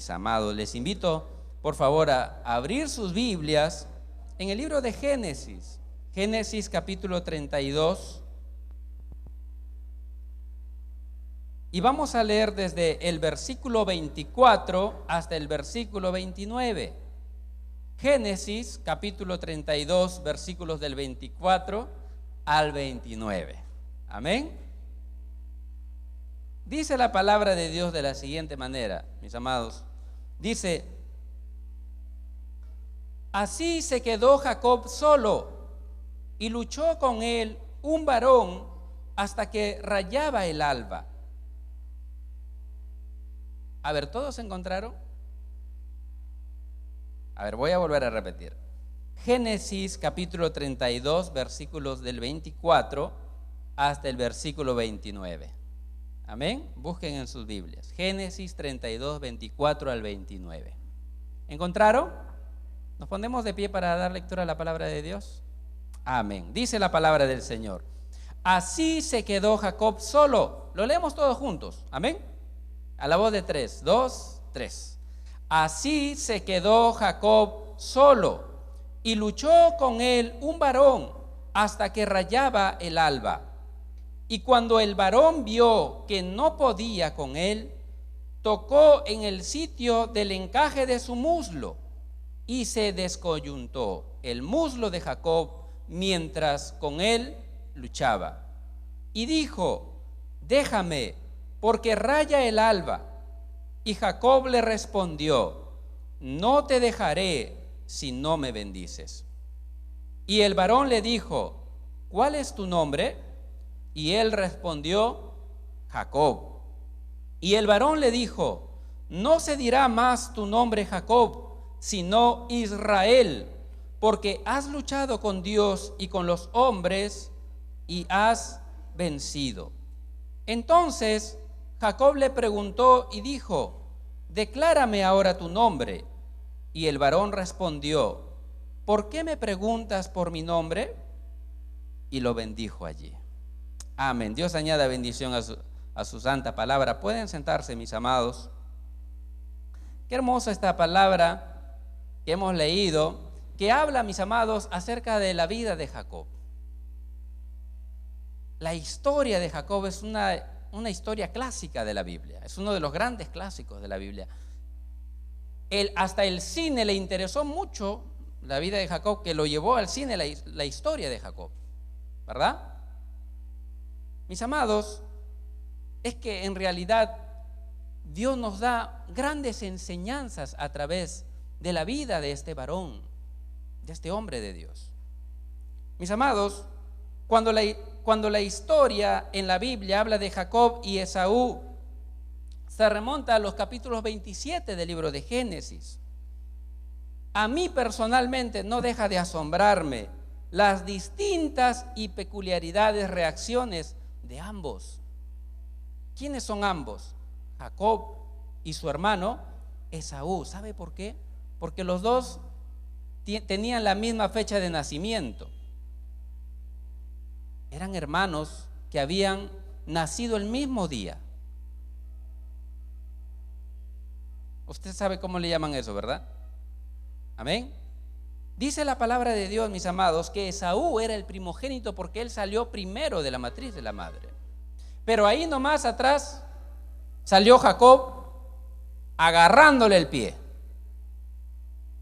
mis amados. Les invito, por favor, a abrir sus Biblias en el libro de Génesis. Génesis capítulo 32. Y vamos a leer desde el versículo 24 hasta el versículo 29. Génesis capítulo 32, versículos del 24 al 29. Amén. Dice la palabra de Dios de la siguiente manera, mis amados. Dice: así se quedó Jacob solo y luchó con él un varón hasta que rayaba el alba. A ver, ¿todos se encontraron? A ver, voy a volver a repetir. Génesis capítulo 32, versículos del 24 hasta el versículo 29. Amén. Busquen en sus Biblias. Génesis 32, 24 al 29. ¿Encontraron? ¿Nos ponemos de pie para dar lectura a la palabra de Dios? Amén. Dice la palabra del Señor: así se quedó Jacob solo. Lo leemos todos juntos. Amén. A la voz de 3, 2, 3. Así se quedó Jacob solo y luchó con él un varón hasta que rayaba el alba. Y cuando el varón vio que no podía con él, tocó en el sitio del encaje de su muslo y se descoyuntó el muslo de Jacob mientras con él luchaba. Y dijo: déjame, porque raya el alba. Y Jacob le respondió: no te dejaré si no me bendices. Y el varón le dijo: ¿cuál es tu nombre? Y él respondió: Jacob. Y el varón le dijo: no se dirá más tu nombre Jacob, sino Israel, porque has luchado con Dios y con los hombres y has vencido. Entonces Jacob le preguntó y dijo: declárame ahora tu nombre. Y el varón respondió: ¿por qué me preguntas por mi nombre? Y lo bendijo allí. Amén. Dios añada bendición a su santa palabra. Pueden sentarse, mis amados. Qué hermosa esta palabra que hemos leído, que habla, mis amados, acerca de la vida de Jacob. La historia de Jacob es una historia clásica de la Biblia. Es uno de los grandes clásicos de la Biblia. Hasta el cine le interesó mucho la vida de Jacob, que lo llevó al cine la historia de Jacob, ¿verdad? Mis amados, es que en realidad Dios nos da grandes enseñanzas a través de la vida de este varón, de este hombre de Dios. Mis amados, cuando la historia en la Biblia habla de Jacob y Esaú, se remonta a los capítulos 27 del libro de Génesis. A mí personalmente no deja de asombrarme las distintas y peculiaridades reacciones de ambos. ¿Quiénes son ambos? Jacob y su hermano Esaú. ¿Sabe por qué? Porque los dos tenían la misma fecha de nacimiento. Eran hermanos que habían nacido el mismo día. Usted sabe cómo le llaman eso, ¿verdad? Amén. Dice la palabra de Dios, mis amados, que Esaú era el primogénito porque él salió primero de la matriz de la madre. Pero ahí nomás atrás salió Jacob agarrándole el pie.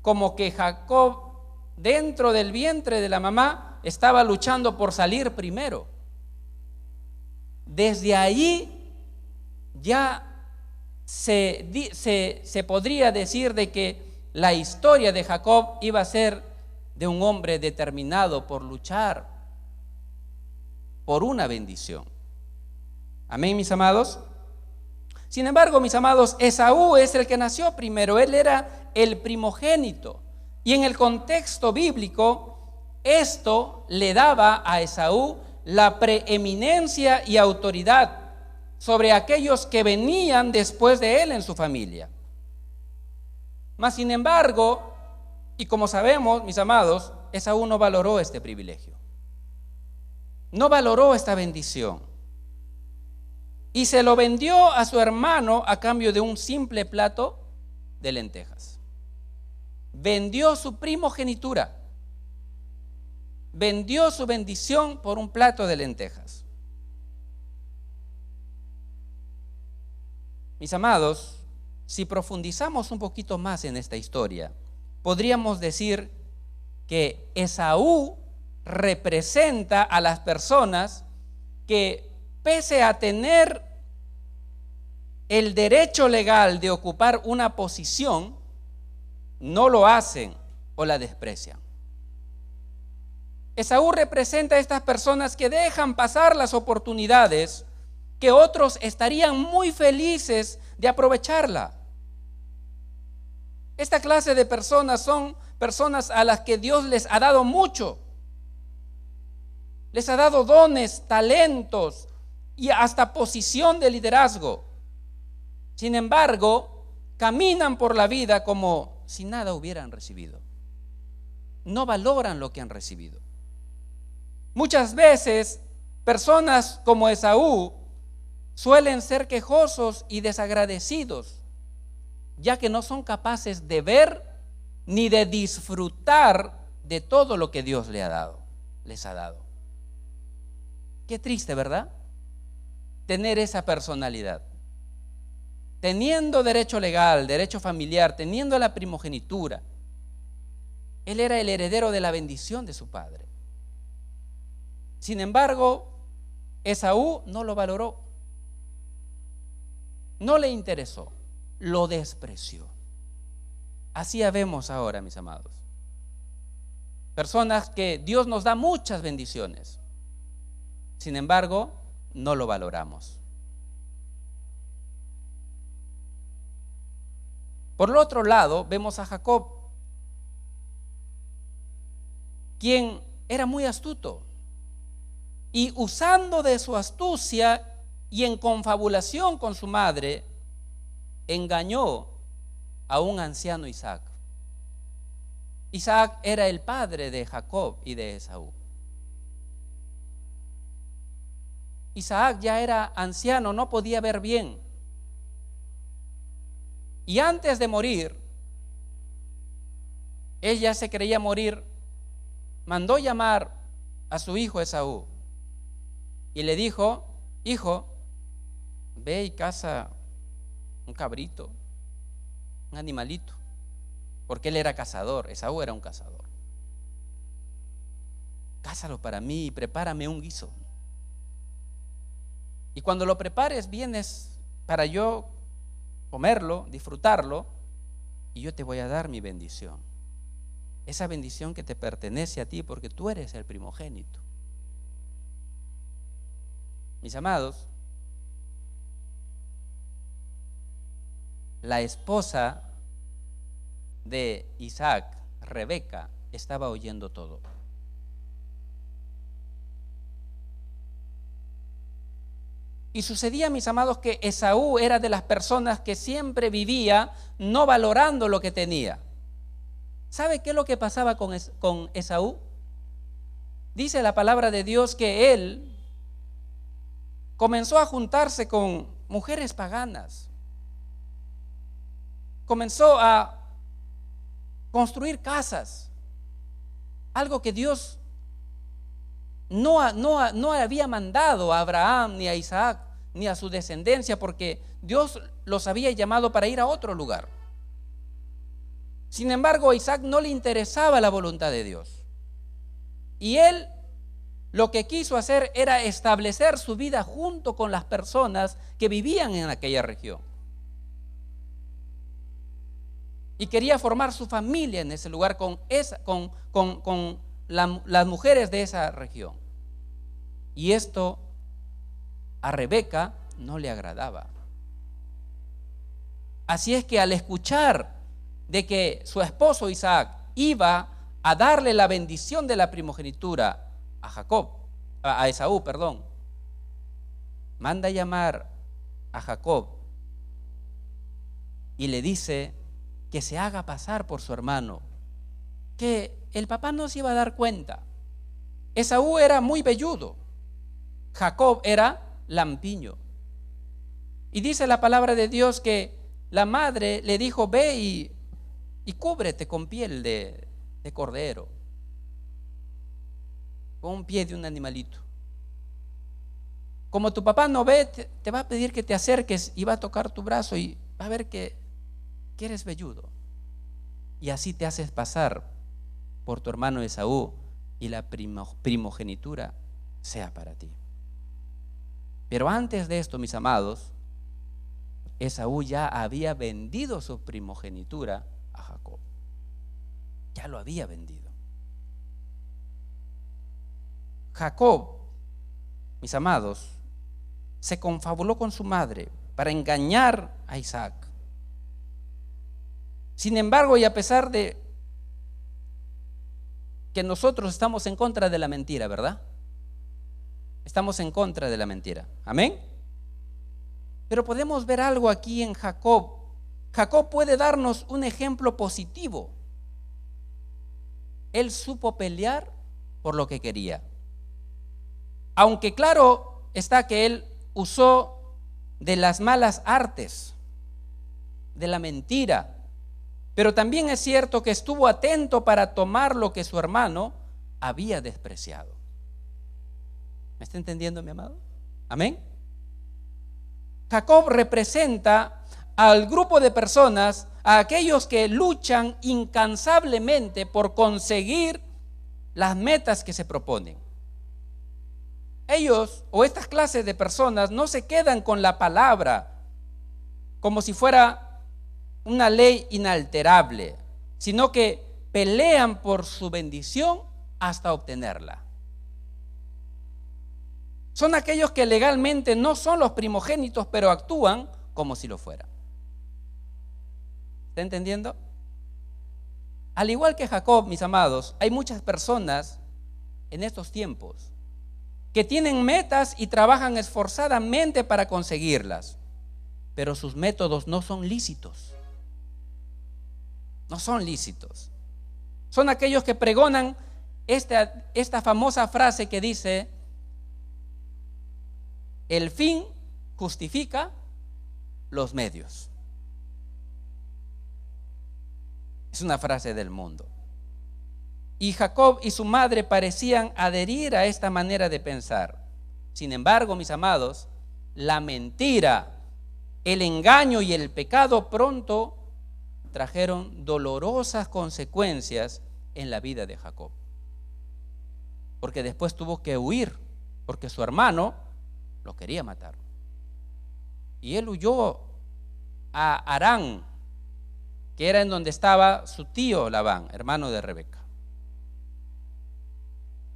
Como que Jacob, dentro del vientre de la mamá, estaba luchando por salir primero. Desde allí ya se podría decir de que la historia de Jacob iba a ser de un hombre determinado por luchar por una bendición. Amén, mis amados. Sin embargo, mis amados, Esaú es el que nació primero. Él era el primogénito. Y en el contexto bíblico, esto le daba a Esaú la preeminencia y autoridad sobre aquellos que venían después de él en su familia. Mas sin embargo, y como sabemos, mis amados, Esaú no valoró este privilegio, no valoró esta bendición, y se lo vendió a su hermano a cambio de un simple plato de lentejas. Vendió su primogenitura. Vendió su bendición por un plato de lentejas. Mis amados, si profundizamos un poquito más en esta historia, podríamos decir que Esaú representa a las personas que, pese a tener el derecho legal de ocupar una posición, no lo hacen o la desprecian. Esaú representa a estas personas que dejan pasar las oportunidades que otros estarían muy felices de aprovecharla. Esta clase de personas son personas a las que Dios les ha dado mucho. Les ha dado dones, talentos y hasta posición de liderazgo. Sin embargo, caminan por la vida como si nada hubieran recibido. No valoran lo que han recibido. Muchas veces, personas como Esaú suelen ser quejosos y desagradecidos, ya que no son capaces de ver ni de disfrutar de todo lo que Dios les ha dado. Qué triste, ¿verdad? Tener esa personalidad. Teniendo derecho legal, derecho familiar, teniendo la primogenitura, él era el heredero de la bendición de su padre. Sin embargo, Esaú no lo valoró, no le interesó, lo despreció. Así vemos ahora, mis amados, personas que Dios nos da muchas bendiciones, sin embargo, no lo valoramos. Por el otro lado, vemos a Jacob, quien era muy astuto y, usando de su astucia y en confabulación con su madre, engañó a un anciano Isaac. Isaac era el padre de Jacob y de Esaú. Isaac ya era anciano, no podía ver bien. Y antes de morir, él ya se creía morir, mandó llamar a su hijo Esaú y le dijo: hijo, ve y caza un cabrito, un animalito, porque él era cazador, Esaú era un cazador. Cázalo para mí y prepárame un guiso. Y cuando lo prepares, vienes para yo comerlo, disfrutarlo, y yo te voy a dar mi bendición. Esa bendición que te pertenece a ti porque tú eres el primogénito. Mis amados, la esposa de Isaac, Rebeca, estaba oyendo todo. Y sucedía, mis amados, que Esaú era de las personas que siempre vivía no valorando lo que tenía. ¿Sabe qué es lo que pasaba con Esaú? Dice la palabra de Dios que él comenzó a juntarse con mujeres paganas. Comenzó a construir casas, algo que Dios no había mandado a Abraham, ni a Isaac, ni a su descendencia, porque Dios los había llamado para ir a otro lugar. Sin embargo, a Isaac no le interesaba la voluntad de Dios. Y él lo que quiso hacer era establecer su vida junto con las personas que vivían en aquella región. Y quería formar su familia en ese lugar con las mujeres de esa región. Y esto a Rebeca no le agradaba. Así es que al escuchar de que su esposo Isaac iba a darle la bendición de la primogenitura a Esaú, manda llamar a Jacob y le dice que se haga pasar por su hermano, que el papá no se iba a dar cuenta. Esaú era muy velludo, Jacob era lampiño. Y dice la palabra de Dios que la madre le dijo: ve y cúbrete con piel de cordero, con un pie de un animalito. Como tu papá no ve, te va a pedir que te acerques y va a tocar tu brazo y va a ver que eres velludo. Y así te haces pasar por tu hermano Esaú y la primogenitura sea para ti. Pero antes de esto, mis amados, Esaú ya había vendido su primogenitura a Jacob. Ya lo había vendido. Jacob, mis amados, se confabuló con su madre para engañar a Isaac. Sin embargo, y a pesar de que nosotros estamos en contra de la mentira, ¿verdad? Estamos en contra de la mentira. Amén. Pero podemos ver algo aquí en Jacob. Jacob puede darnos un ejemplo positivo. Él supo pelear por lo que quería. Aunque claro está que él usó de las malas artes, de la mentira, pero también es cierto que estuvo atento para tomar lo que su hermano había despreciado. ¿Me está entendiendo, mi amado? Amén. Jacob representa al grupo de personas, a aquellos que luchan incansablemente por conseguir las metas que se proponen. Ellos o estas clases de personas no se quedan con la palabra como si fuera una ley inalterable, sino que pelean por su bendición hasta obtenerla. Son aquellos que legalmente no son los primogénitos, pero actúan como si lo fueran. ¿Está entendiendo? Al igual que Jacob, mis amados, hay muchas personas en estos tiempos que tienen metas y trabajan esforzadamente para conseguirlas, pero sus métodos no son lícitos. No son lícitos. Son aquellos que pregonan esta famosa frase que dice: el fin justifica los medios. Es una frase del mundo. Y Jacob y su madre parecían adherir a esta manera de pensar. Sin embargo, mis amados, la mentira, el engaño y el pecado pronto trajeron dolorosas consecuencias en la vida de Jacob. Porque después tuvo que huir, porque su hermano lo quería matar. Y él huyó a Harán, que era en donde estaba su tío Labán, hermano de Rebeca.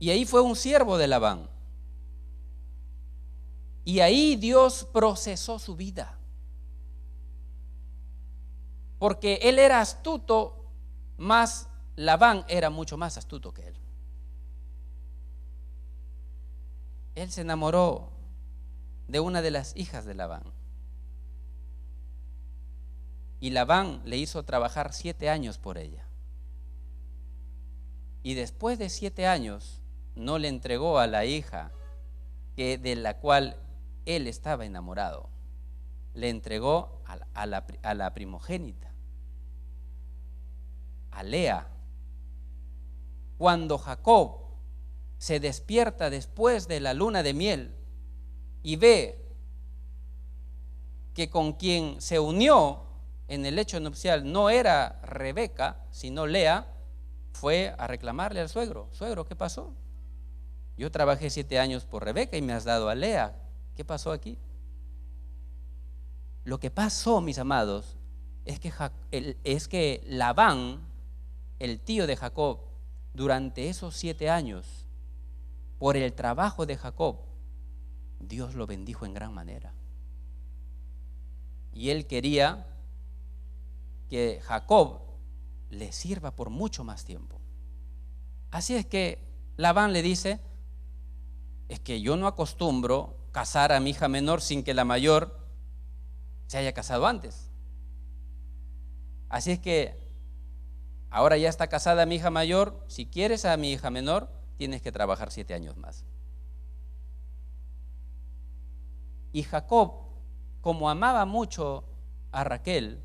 Y ahí fue un siervo de Labán. Y ahí Dios procesó su vida. Porque él era astuto, más Labán era mucho más astuto que él. Él se enamoró de una de las hijas de Labán. Y Labán le hizo trabajar 7 años por ella. Y después de 7 años no le entregó a la hija de la cual él estaba enamorado. Le entregó a la primogénita, a Lea. Cuando Jacob se despierta después de la luna de miel y ve que con quien se unió en el lecho nupcial no era Rebeca, sino Lea, fue a reclamarle al suegro: suegro, ¿qué pasó? Yo trabajé 7 años por Rebeca y me has dado a Lea. ¿Qué pasó aquí? Lo que pasó, mis amados, es que Labán, el tío de Jacob, durante esos 7 años, por el trabajo de Jacob, Dios lo bendijo en gran manera. Y él quería que Jacob le sirva por mucho más tiempo. Así es que Labán le dice: es que yo no acostumbro casar a mi hija menor sin que la mayor se haya casado antes. Así es que ahora ya está casada mi hija mayor, si quieres a mi hija menor, tienes que trabajar 7 años más. Y Jacob, como amaba mucho a Raquel,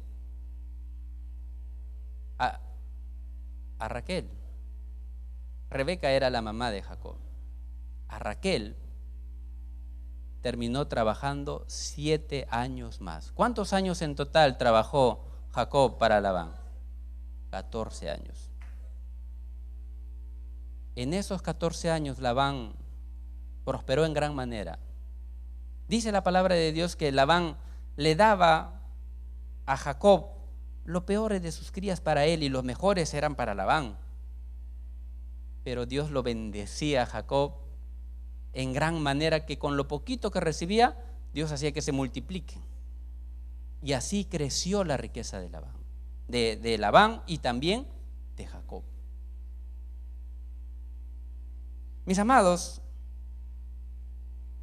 a Raquel. Rebeca era la mamá de Jacob. A Raquel terminó trabajando 7 años más. ¿Cuántos años en total trabajó Jacob para Labán? 14 años. En esos 14 años Labán prosperó en gran manera. Dice la palabra de Dios que Labán le daba a Jacob lo peor de sus crías para él y los mejores eran para Labán. Pero Dios lo bendecía a Jacob en gran manera que con lo poquito que recibía, Dios hacía que se multipliquen. Y así creció la riqueza de Labán, de Labán y también de Jacob. Mis amados,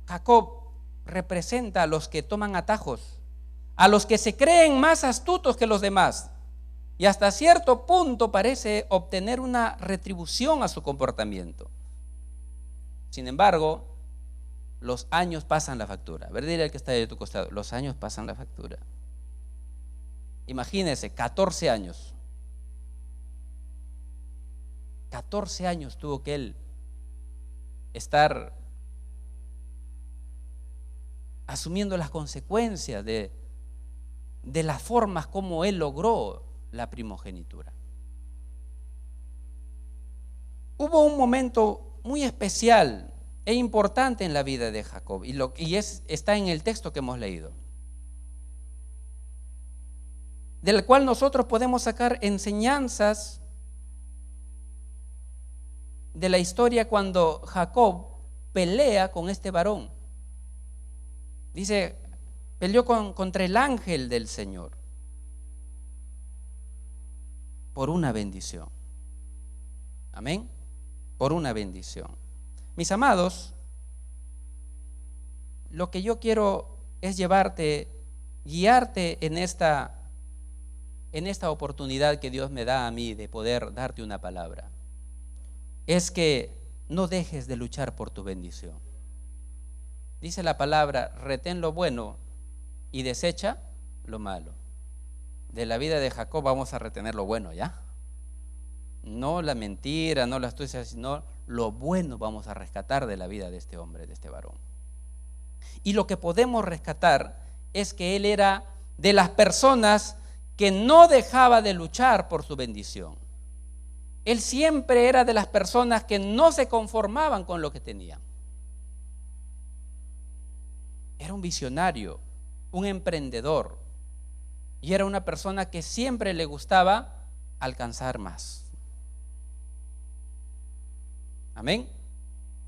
Jacob representa a los que toman atajos, a los que se creen más astutos que los demás y hasta cierto punto parece obtener una retribución a su comportamiento. Sin embargo, los años pasan la factura. A ver, dile al que está de tu costado, los años pasan la factura. Imagínese, 14 años. 14 años tuvo que él estar asumiendo las consecuencias de las formas como él logró la primogenitura. Hubo un momento muy especial e importante en la vida de Jacob está en el texto que hemos leído, del cual nosotros podemos sacar enseñanzas de la historia cuando Jacob pelea con este varón. Dice, peleó contra el ángel del Señor por una bendición. Amén. Por una bendición. Mis amados, lo que yo quiero es guiarte en esta oportunidad que Dios me da a mí de poder darte una palabra. Es que no dejes de luchar por tu bendición. Dice la palabra, retén lo bueno y desecha lo malo. De la vida de Jacob vamos a retener lo bueno, ¿ya? No la mentira, no la astucia, sino lo bueno vamos a rescatar de la vida de este hombre, de este varón. Y lo que podemos rescatar es que él era de las personas que no dejaba de luchar por su bendición. Él siempre era de las personas que no se conformaban con lo que tenían. Era un visionario, un emprendedor, y era una persona que siempre le gustaba alcanzar más. Amén.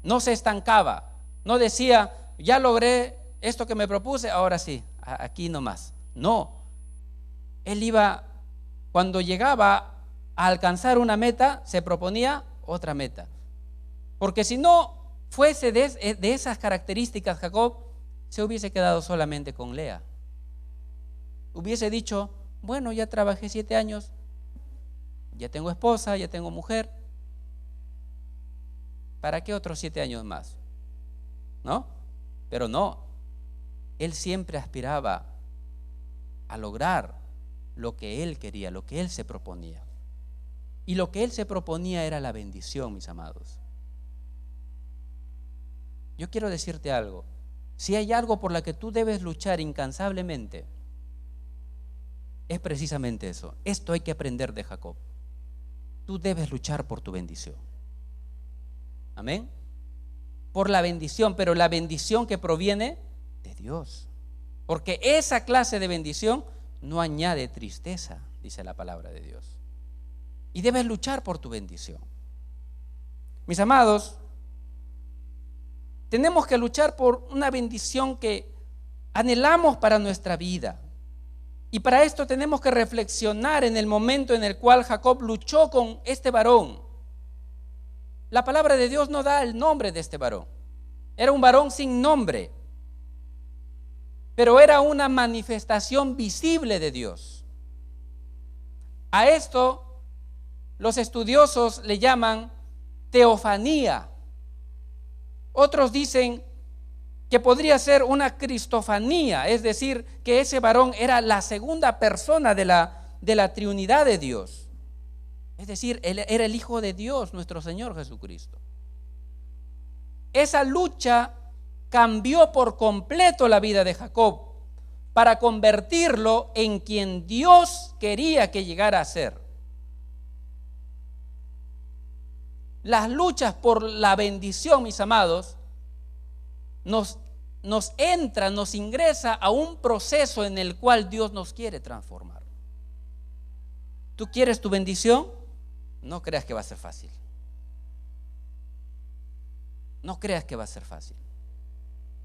No se estancaba, no decía, ya logré esto que me propuse, ahora sí, aquí nomás. No, él iba, cuando llegaba a alcanzar una meta, se proponía otra meta. Porque si no fuese de esas características, Jacob se hubiese quedado solamente con Lea. Hubiese dicho, bueno, ya trabajé 7 años, ya tengo esposa, ya tengo mujer, ¿para qué otros 7 años más? ¿No? Pero no, él siempre aspiraba a lograr lo que él quería, lo que él se proponía. Y lo que él se proponía era la bendición, mis amados. Yo quiero decirte algo. Si hay algo por la que tú debes luchar incansablemente, es precisamente eso. Esto hay que aprender de Jacob. Tú debes luchar por tu bendición. Amén. Por la bendición, pero la bendición que proviene de Dios. Porque esa clase de bendición no añade tristeza, dice la palabra de Dios. Y debes luchar por tu bendición. Mis amados, tenemos que luchar por una bendición que anhelamos para nuestra vida. Y para esto tenemos que reflexionar en el momento en el cual Jacob luchó con este varón. La palabra de Dios no da el nombre de este varón. Era un varón sin nombre, pero era una manifestación visible de Dios. A esto los estudiosos le llaman teofanía. Otros dicen que podría ser una cristofanía, es decir, que ese varón era la segunda persona de la Trinidad de Dios. Es decir, él era el Hijo de Dios, nuestro Señor Jesucristo. Esa lucha cambió por completo la vida de Jacob para convertirlo en quien Dios quería que llegara a ser. Las luchas por la bendición, mis amados, nos ingresa a un proceso en el cual Dios nos quiere transformar. ¿Tú quieres tu bendición? No creas que va a ser fácil. No creas que va a ser fácil.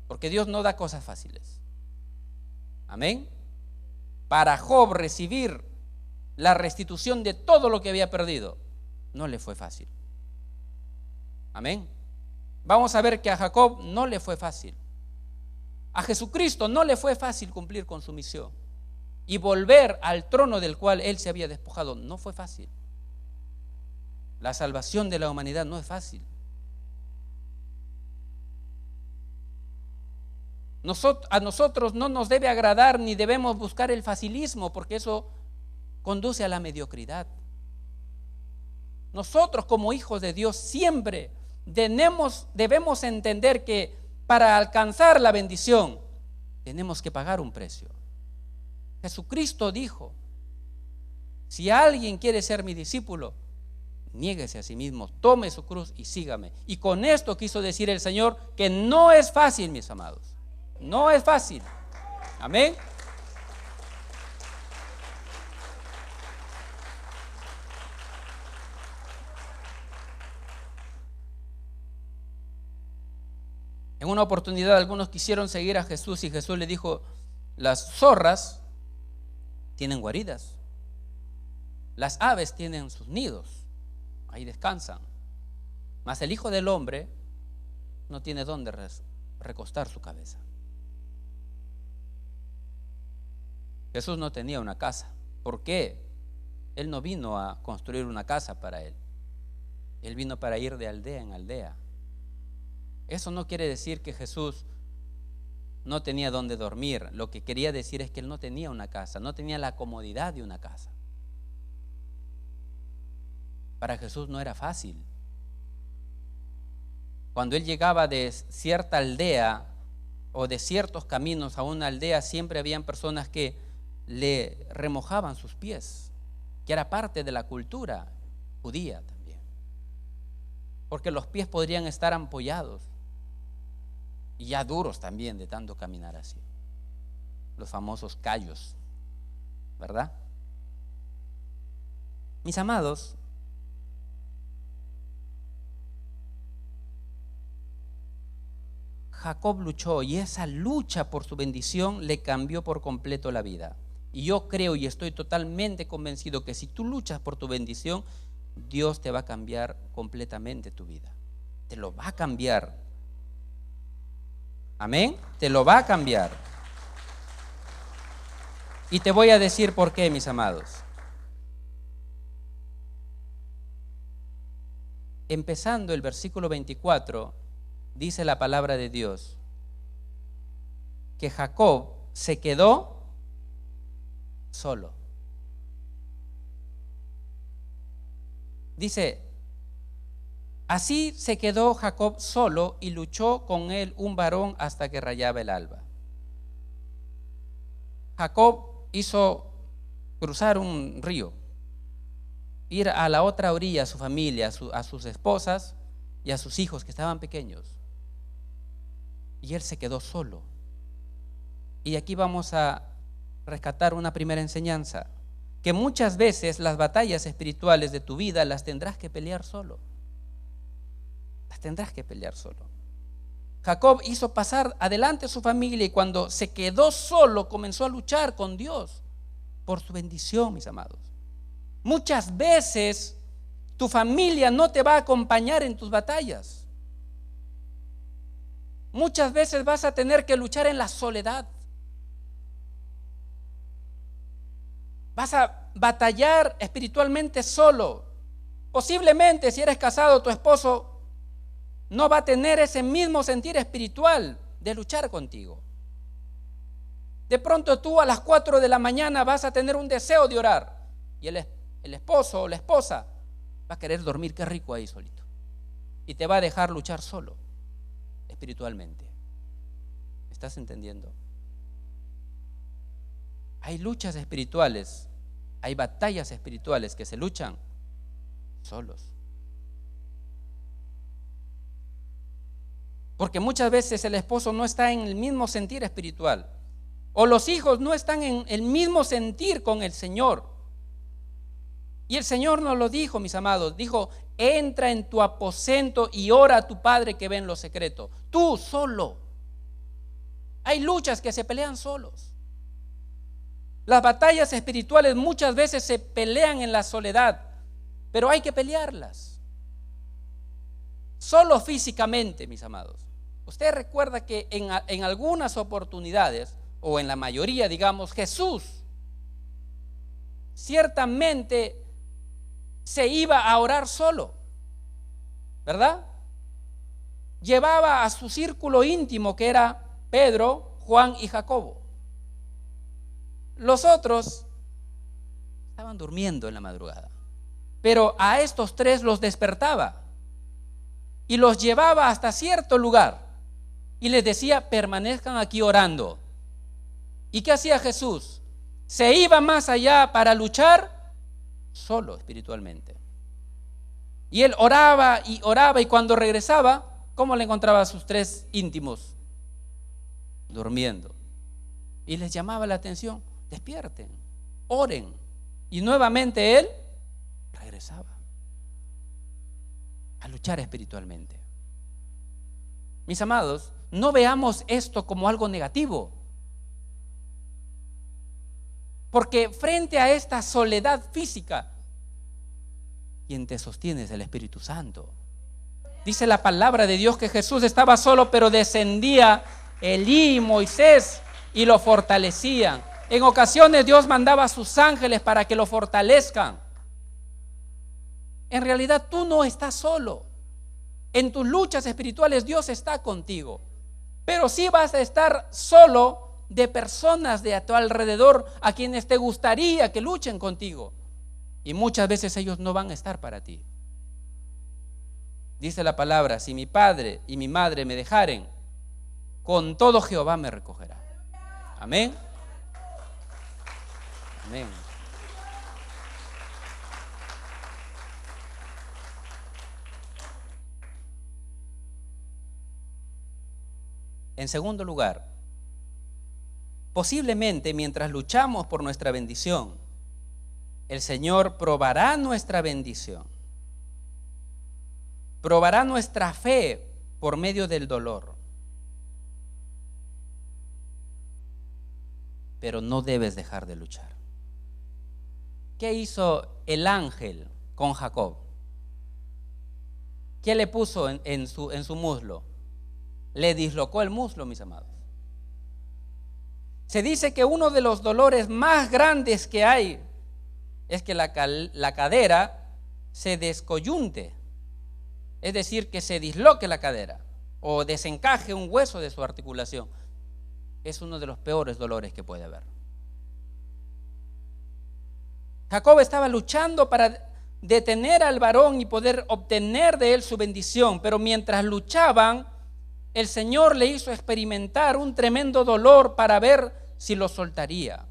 Porque Dios no da cosas fáciles. Amén. Para Job recibir la restitución de todo lo que había perdido, no le fue fácil. Amén. Vamos a ver que a Jacob no le fue fácil. A Jesucristo no le fue fácil cumplir con su misión y volver al trono del cual él se había despojado. No fue fácil. La salvación de la humanidad no es fácil. A nosotros no nos debe agradar ni debemos buscar el facilismo, porque eso conduce a la mediocridad. Nosotros como hijos de Dios siempre debemos entender que para alcanzar la bendición tenemos que pagar un precio. Jesucristo dijo: si alguien quiere ser mi discípulo, niéguese a sí mismo, tome su cruz y sígame. Y con esto quiso decir el Señor que no es fácil, mis amados. No es fácil. Amén. En una oportunidad algunos quisieron seguir a Jesús y Jesús le dijo: las zorras tienen guaridas, las aves tienen sus nidos, ahí descansan, mas el Hijo del Hombre no tiene dónde recostar su cabeza. Jesús no tenía una casa. ¿Por qué? Él no vino a construir una casa para él. Él vino para ir de aldea en aldea. Eso no quiere decir que Jesús no tenía dónde dormir. Lo que quería decir es que él no tenía una casa, no tenía la comodidad de una casa. Para Jesús no era fácil. Cuando él llegaba de cierta aldea o de ciertos caminos a una aldea, siempre habían personas que le remojaban sus pies, que era parte de la cultura judía también, porque los pies podrían estar ampollados y ya duros también de tanto caminar así, los famosos callos, ¿verdad? Mis amados, Jacob luchó y esa lucha por su bendición le cambió por completo la vida. Y yo creo y estoy totalmente convencido que si tú luchas por tu bendición, Dios te va a cambiar completamente tu vida. Te lo va a cambiar. Amén. Te lo va a cambiar. Y te voy a decir por qué, mis amados. Empezando el versículo 24, dice la palabra de Dios que Jacob se quedó solo. Dice: así se quedó Jacob solo y luchó con él un varón hasta que rayaba el alba. Jacob hizo cruzar un río, ir a la otra orilla a su familia, a sus esposas y a sus hijos que estaban pequeños. Y él se quedó solo. Y aquí vamos a rescatar una primera enseñanza, que muchas veces las batallas espirituales de tu vida las tendrás que pelear solo. Las tendrás que pelear solo. Jacob hizo pasar adelante a su familia y cuando se quedó solo comenzó a luchar con Dios por su bendición, mis amados. Muchas veces tu familia no te va a acompañar en tus batallas. Muchas veces vas a tener que luchar en la soledad. Vas a batallar espiritualmente solo. Posiblemente si eres casado, tu esposo no va a tener ese mismo sentir espiritual de luchar contigo. De pronto tú a las 4 de la mañana vas a tener un deseo de orar y el esposo o la esposa va a querer dormir, qué rico ahí solito, y te va a dejar luchar solo espiritualmente. ¿Me estás entendiendo? Hay luchas espirituales, hay batallas espirituales que se luchan solos. Porque muchas veces el esposo no está en el mismo sentir espiritual, o los hijos no están en el mismo sentir con el Señor. Y el Señor nos lo dijo, mis amados, dijo: entra en tu aposento y ora a tu Padre que ve en lo secreto. Tú solo. Hay luchas que se pelean solos. Las batallas espirituales muchas veces se pelean en la soledad, pero hay que pelearlas. Solo físicamente, mis amados. Usted recuerda que en algunas oportunidades, o en la mayoría, digamos, Jesús ciertamente se iba a orar solo, ¿verdad? Llevaba a su círculo íntimo, que era Pedro, Juan y Jacobo. Los otros estaban durmiendo en la madrugada, pero a estos tres los despertaba y los llevaba hasta cierto lugar y les decía: permanezcan aquí orando. ¿Y qué hacía Jesús? Se iba más allá para luchar solo espiritualmente. Y él oraba, y cuando regresaba, ¿cómo le encontraba a sus tres íntimos? Durmiendo. Y les llamaba la atención: despierten, oren. Y nuevamente él regresaba a luchar espiritualmente. Mis amados, no veamos esto como algo negativo, porque frente a esta soledad física, quien te sostiene es el Espíritu Santo. Dice la palabra de Dios que Jesús estaba solo, pero descendía Elí y Moisés y lo fortalecían. En ocasiones Dios mandaba a sus ángeles para que lo fortalezcan. En realidad tú no estás solo. En tus luchas espirituales Dios está contigo, pero sí vas a estar solo de personas de a tu alrededor a quienes te gustaría que luchen contigo, y muchas veces ellos no van a estar para ti. Dice la palabra: si mi padre y mi madre me dejaren, con todo Jehová me recogerá. Amén. Amén. En segundo lugar, posiblemente mientras luchamos por nuestra bendición, el Señor probará nuestra bendición, probará nuestra fe por medio del dolor. Pero no debes dejar de luchar. ¿Qué hizo el ángel con Jacob? ¿Qué le puso en su muslo? Le dislocó el muslo, mis amados. Se dice que uno de los dolores más grandes que hay es que la cadera se descoyunte, es decir, que se disloque la cadera o desencaje un hueso de su articulación. Es uno de los peores dolores que puede haber. Jacob estaba luchando para detener al varón y poder obtener de él su bendición, pero mientras luchaban, el Señor le hizo experimentar un tremendo dolor para ver si lo soltaría,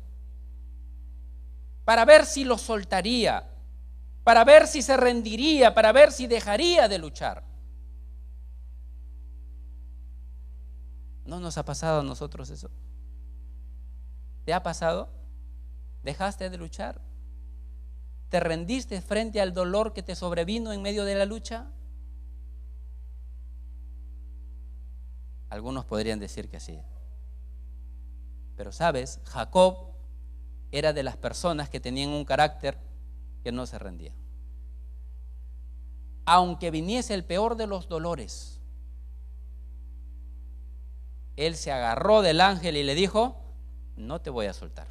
para ver si lo soltaría, para ver si se rendiría, para ver si dejaría de luchar. ¿No nos ha pasado a nosotros eso? ¿Te ha pasado? ¿Dejaste de luchar? ¿Te rendiste frente al dolor que te sobrevino en medio de la lucha? Algunos podrían decir que sí. Pero sabes, Jacob era de las personas que tenían un carácter que no se rendía. Aunque viniese el peor de los dolores, él se agarró del ángel y le dijo: no te voy a soltar,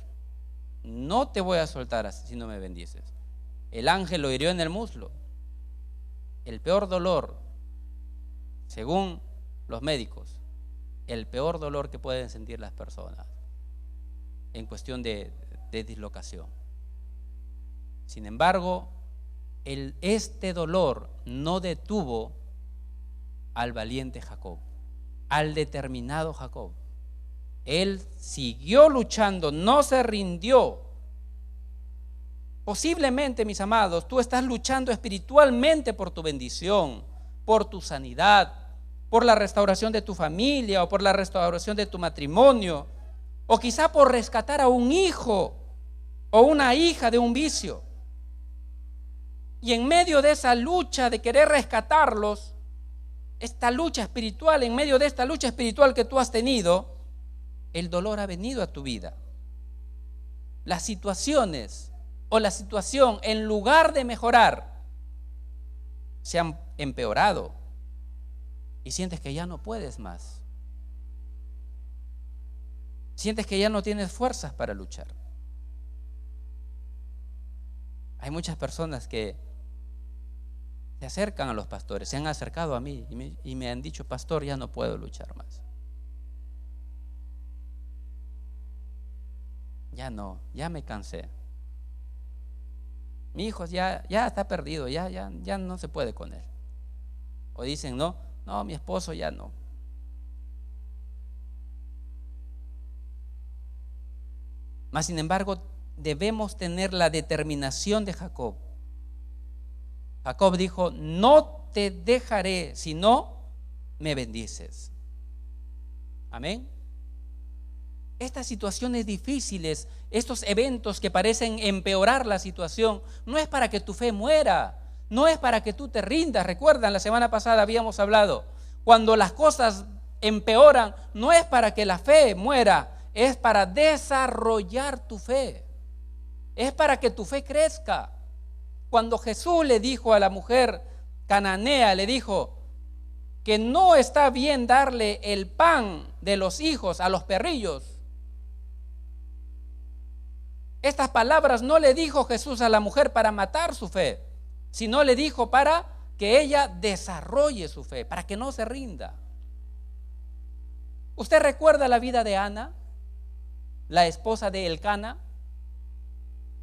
no te voy a soltar si no me bendices. El ángel lo hirió en el muslo. El peor dolor, según los médicos, el peor dolor que pueden sentir las personas en cuestión de dislocación. Sin embargo, este dolor no detuvo al valiente Jacob, al determinado Jacob. Él siguió luchando, no se rindió. Posiblemente, mis amados, tú estás luchando espiritualmente por tu bendición, por tu sanidad, por la restauración de tu familia o por la restauración de tu matrimonio, o quizá por rescatar a un hijo o una hija de un vicio. Y en medio de esa lucha de querer rescatarlos, esta lucha espiritual, en medio de esta lucha espiritual que tú has tenido, el dolor ha venido a tu vida. Las situaciones o la situación, en lugar de mejorar, se han empeorado y sientes que ya no puedes más. Sientes que ya no tienes fuerzas para luchar. Hay muchas personas que se acercan a los pastores, se han acercado a mí y me han dicho: pastor, ya no puedo luchar más. Ya no, ya me cansé. Mi hijo ya está perdido, ya no se puede con él. O dicen: no, mi esposo ya no. Mas sin embargo, debemos tener la determinación de Jacob. Jacob dijo: no te dejaré si no me bendices. Amén. Estas situaciones difíciles, estos eventos que parecen empeorar la situación, no es para que tu fe muera, no es para que tú te rindas. Recuerdan, la semana pasada habíamos hablado, cuando las cosas empeoran, no es para que la fe muera, es para desarrollar tu fe, es para que tu fe crezca. Cuando Jesús le dijo a la mujer cananea, le dijo que no está bien darle el pan de los hijos a los perrillos. Estas palabras no le dijo Jesús a la mujer para matar su fe, sino le dijo para que ella desarrolle su fe, para que no se rinda. ¿Usted recuerda la vida de Ana, la esposa de Elcana?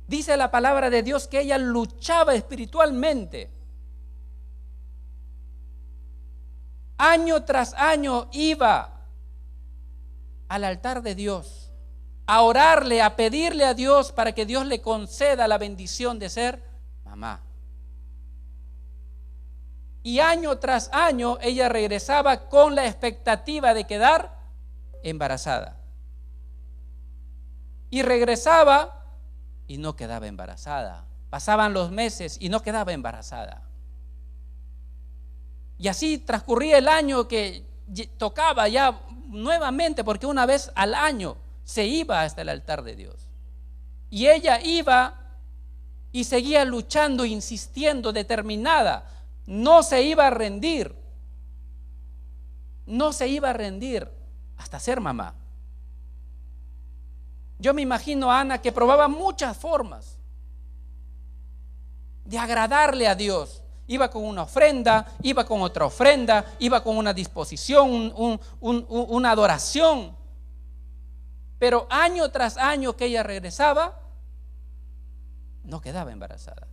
Dice la palabra de Dios que ella luchaba espiritualmente. Año tras año iba al altar de Dios a orarle, a pedirle a Dios para que Dios le conceda la bendición de ser mamá. Y año tras año ella regresaba con la expectativa de quedar embarazada. Y regresaba y no quedaba embarazada. Pasaban los meses y no quedaba embarazada. Y así transcurría el año, que tocaba ya nuevamente, porque una vez al año se iba hasta el altar de Dios. Y ella iba y seguía luchando, insistiendo, determinada. No se iba a rendir. No se iba a rendir hasta ser mamá. Yo me imagino a Ana que probaba muchas formas de agradarle a Dios. Iba con una ofrenda, iba con otra ofrenda, iba con una disposición, una adoración. Pero año tras año que ella regresaba, no quedaba embarazada.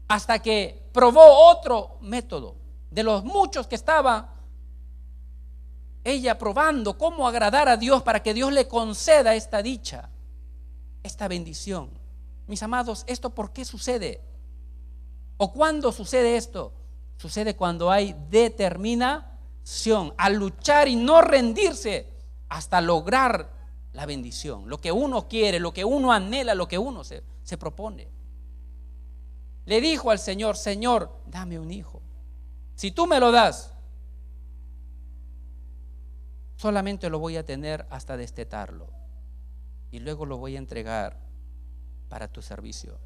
Hasta que probó otro método de los muchos que estaba ella probando cómo agradar a Dios para que Dios le conceda esta dicha, esta bendición. Mis amados, ¿esto por qué sucede? ¿O cuándo sucede esto? Sucede cuando hay determinación a luchar y no rendirse hasta lograr la bendición, lo que uno quiere, lo que uno anhela, lo que uno se propone. Le dijo al Señor: Señor, dame un hijo. Si tú me lo das, solamente lo voy a tener hasta destetarlo y luego lo voy a entregar para tu servicio.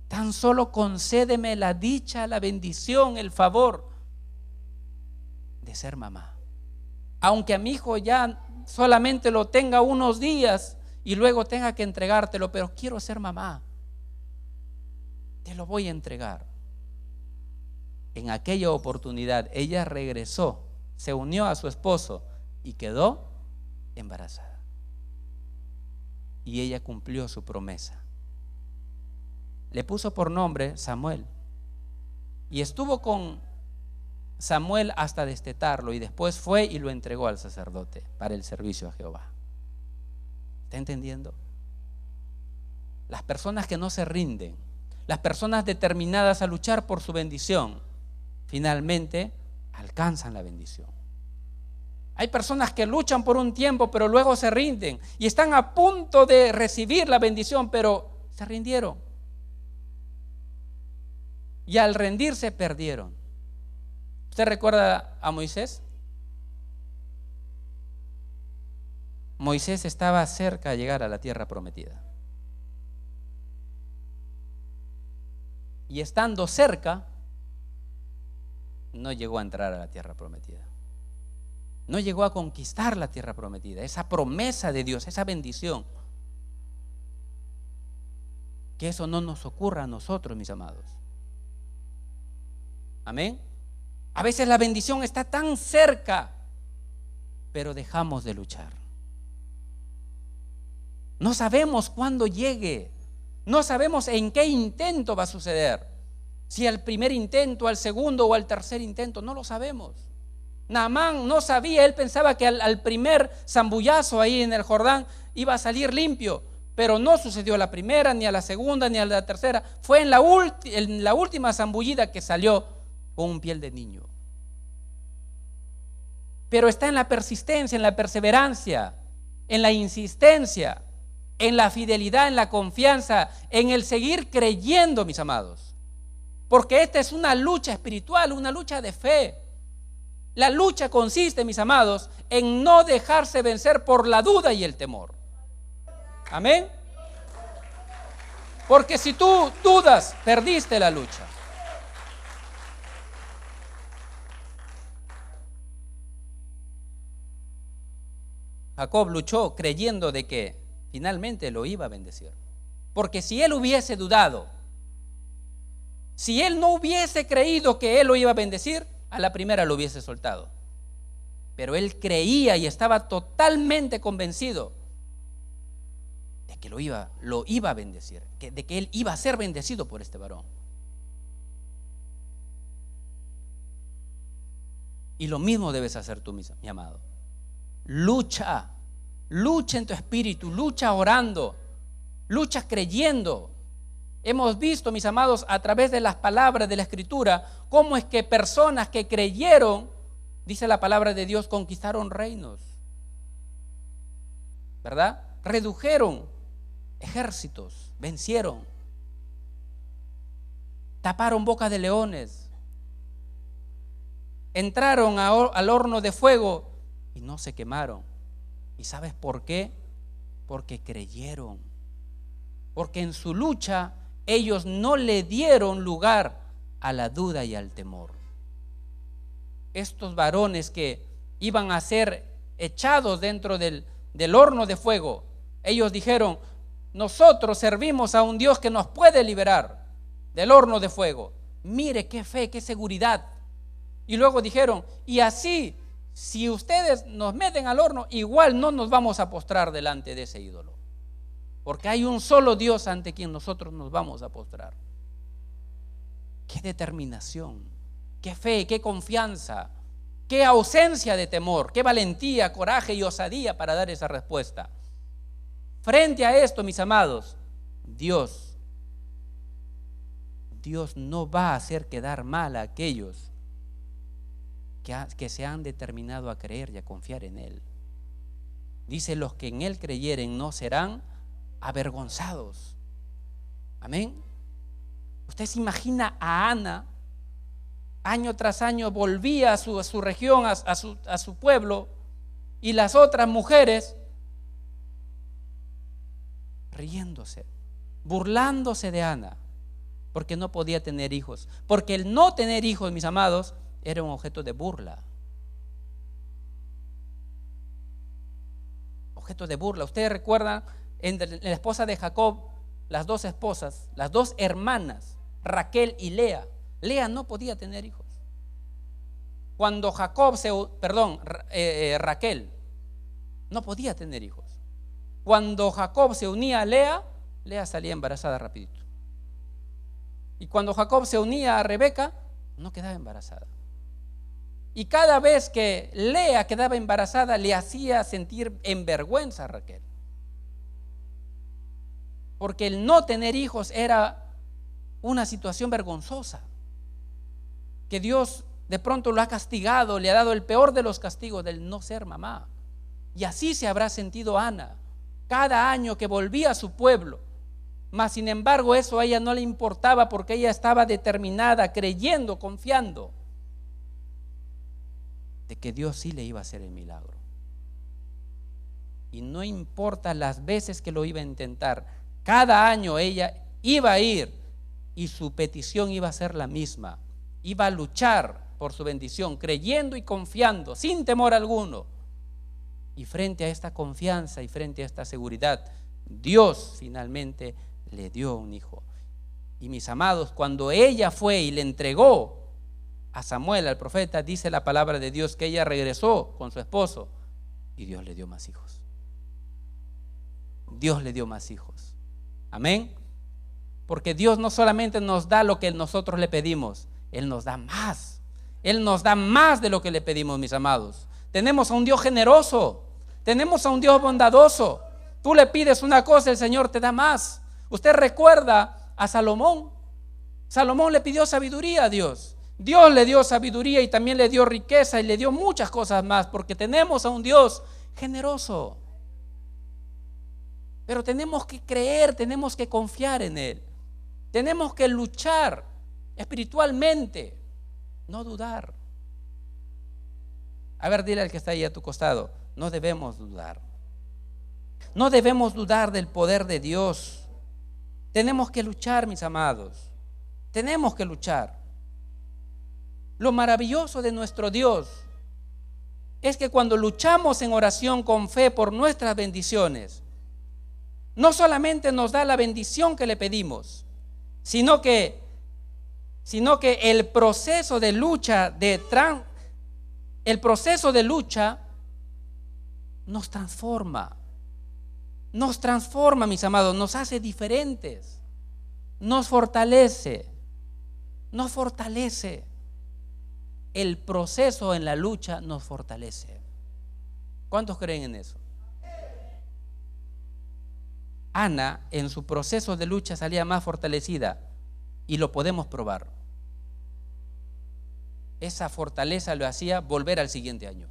Tan solo concédeme la dicha, la bendición, el favor de ser mamá. Aunque a mi hijo ya solamente lo tenga unos días y luego tenga que entregártelo, pero quiero ser mamá. Te lo voy a entregar. En aquella oportunidad ella regresó, se unió a su esposo y quedó embarazada. Y ella cumplió su promesa. Le puso por nombre Samuel y estuvo con Samuel hasta destetarlo, y después fue y lo entregó al sacerdote para el servicio a Jehová. ¿Está entendiendo? Las personas que no se rinden, las personas determinadas a luchar por su bendición, finalmente alcanzan la bendición. Hay personas que luchan por un tiempo, pero luego se rinden y están a punto de recibir la bendición, pero se rindieron. Y al rendirse perdieron. ¿Usted recuerda a Moisés? Moisés estaba cerca de llegar a la tierra prometida. Y estando cerca, no llegó a entrar a la tierra prometida. No llegó a conquistar la tierra prometida, esa promesa de Dios, esa bendición. Que eso no nos ocurra a nosotros, mis amados. Amén. A veces la bendición está tan cerca, pero dejamos de luchar. No sabemos cuándo llegue. No sabemos en qué intento va a suceder. Si al primer intento, al segundo o al tercer intento, no lo sabemos. Naamán no sabía, él pensaba que al primer zambullazo ahí en el Jordán iba a salir limpio, pero no sucedió a la primera, ni a la segunda, ni a la tercera. Fue en la última zambullida que salió con un piel de niño. Pero está en la persistencia, en la perseverancia, en la insistencia, en la fidelidad, en la confianza, en el seguir creyendo, mis amados. Porque esta es una lucha espiritual, una lucha de fe. La lucha consiste, mis amados, en no dejarse vencer por la duda y el temor. Amén. Porque si tú dudas, perdiste la lucha. Jacob luchó creyendo de que finalmente lo iba a bendecir. Porque si él hubiese dudado, si él no hubiese creído que él lo iba a bendecir, a la primera lo hubiese soltado. Pero él creía y estaba totalmente convencido de que lo iba a bendecir, de que él iba a ser bendecido por este varón. Y lo mismo debes hacer tú, mi amado. Lucha en tu espíritu, lucha orando, lucha creyendo. Hemos visto, mis amados, a través de las palabras de la Escritura, cómo es que personas que creyeron, dice la palabra de Dios, conquistaron reinos, ¿verdad? Redujeron ejércitos, vencieron, taparon bocas de leones, entraron al horno de fuego y no se quemaron. ¿Y sabes por qué? Porque creyeron. Porque en su lucha ellos no le dieron lugar a la duda y al temor. Estos varones que iban a ser echados dentro del horno de fuego, ellos dijeron: nosotros servimos a un Dios que nos puede liberar del horno de fuego. Mire qué fe, qué seguridad. Y luego dijeron: y así, si ustedes nos meten al horno, igual no nos vamos a postrar delante de ese ídolo, porque hay un solo Dios ante quien nosotros nos vamos a postrar. Qué determinación, qué fe, qué confianza, qué ausencia de temor, qué valentía, coraje y osadía para dar esa respuesta. Frente a esto, mis amados, Dios no va a hacer quedar mal a aquellos que se han determinado a creer y a confiar en Él. Dice: los que en Él creyeren no serán avergonzados. Amén. Usted se imagina a Ana, año tras año volvía a su región, a su pueblo, y las otras mujeres riéndose, burlándose de Ana, porque no podía tener hijos. Porque el no tener hijos, mis amados, era un objeto de burla. Objeto de burla. Ustedes recuerdan en la esposa de Jacob, las dos esposas, las dos hermanas, Raquel y Lea. Lea no podía tener hijos. Cuando Raquel no podía tener hijos. Cuando Jacob se unía a Lea, Lea salía embarazada rapidito. Y cuando Jacob se unía a Rebeca, no quedaba embarazada. Y cada vez que Lea quedaba embarazada, le hacía sentir en vergüenza a Raquel. Porque el no tener hijos era una situación vergonzosa, que Dios de pronto lo ha castigado, le ha dado el peor de los castigos del no ser mamá. Y así se habrá sentido Ana cada año que volvía a su pueblo. Mas sin embargo eso a ella no le importaba, porque ella estaba determinada, creyendo, confiando de que Dios sí le iba a hacer el milagro. Y no importa las veces que lo iba a intentar, cada año ella iba a ir y su petición iba a ser la misma. Iba a luchar por su bendición, creyendo y confiando, sin temor alguno. Y frente a esta confianza y frente a esta seguridad, Dios finalmente le dio un hijo. Y mis amados, cuando ella fue y le entregó a Samuel, al profeta, dice la palabra de Dios que ella regresó con su esposo y Dios le dio más hijos. Dios le dio más hijos. Amén. Porque Dios no solamente nos da lo que nosotros le pedimos, Él nos da más. Él nos da más de lo que le pedimos, mis amados. Tenemos a un Dios generoso, tenemos a un Dios bondadoso. Tú le pides una cosa, el Señor te da más. Usted recuerda a Salomón. Salomón le pidió sabiduría a Dios. Dios le dio sabiduría y también le dio riqueza y le dio muchas cosas más, porque tenemos a un Dios generoso. Pero tenemos que creer, tenemos que confiar en Él. Tenemos que luchar espiritualmente, no dudar. A ver, dile al que está ahí a tu costado, no debemos dudar. No debemos dudar del poder de Dios. Tenemos que luchar, mis amados. Tenemos que luchar. Lo maravilloso de nuestro Dios es que cuando luchamos en oración con fe por nuestras bendiciones, no solamente nos da la bendición que le pedimos, sino que el proceso de lucha nos transforma. Nos transforma, mis amados, nos hace diferentes, nos fortalece. El proceso en la lucha nos fortalece. ¿Cuántos creen en eso? Ana en su proceso de lucha salía más fortalecida y lo podemos probar. Esa fortaleza lo hacía volver al siguiente año.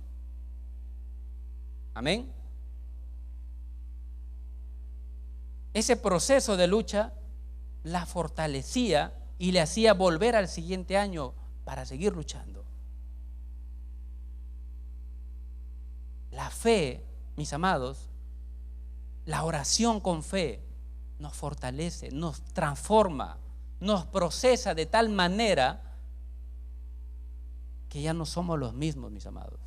Amén. Ese proceso de lucha la fortalecía y le hacía volver al siguiente año para seguir luchando. La fe, mis amados, la oración con fe nos fortalece, nos transforma, nos procesa de tal manera que ya no somos los mismos, mis amados.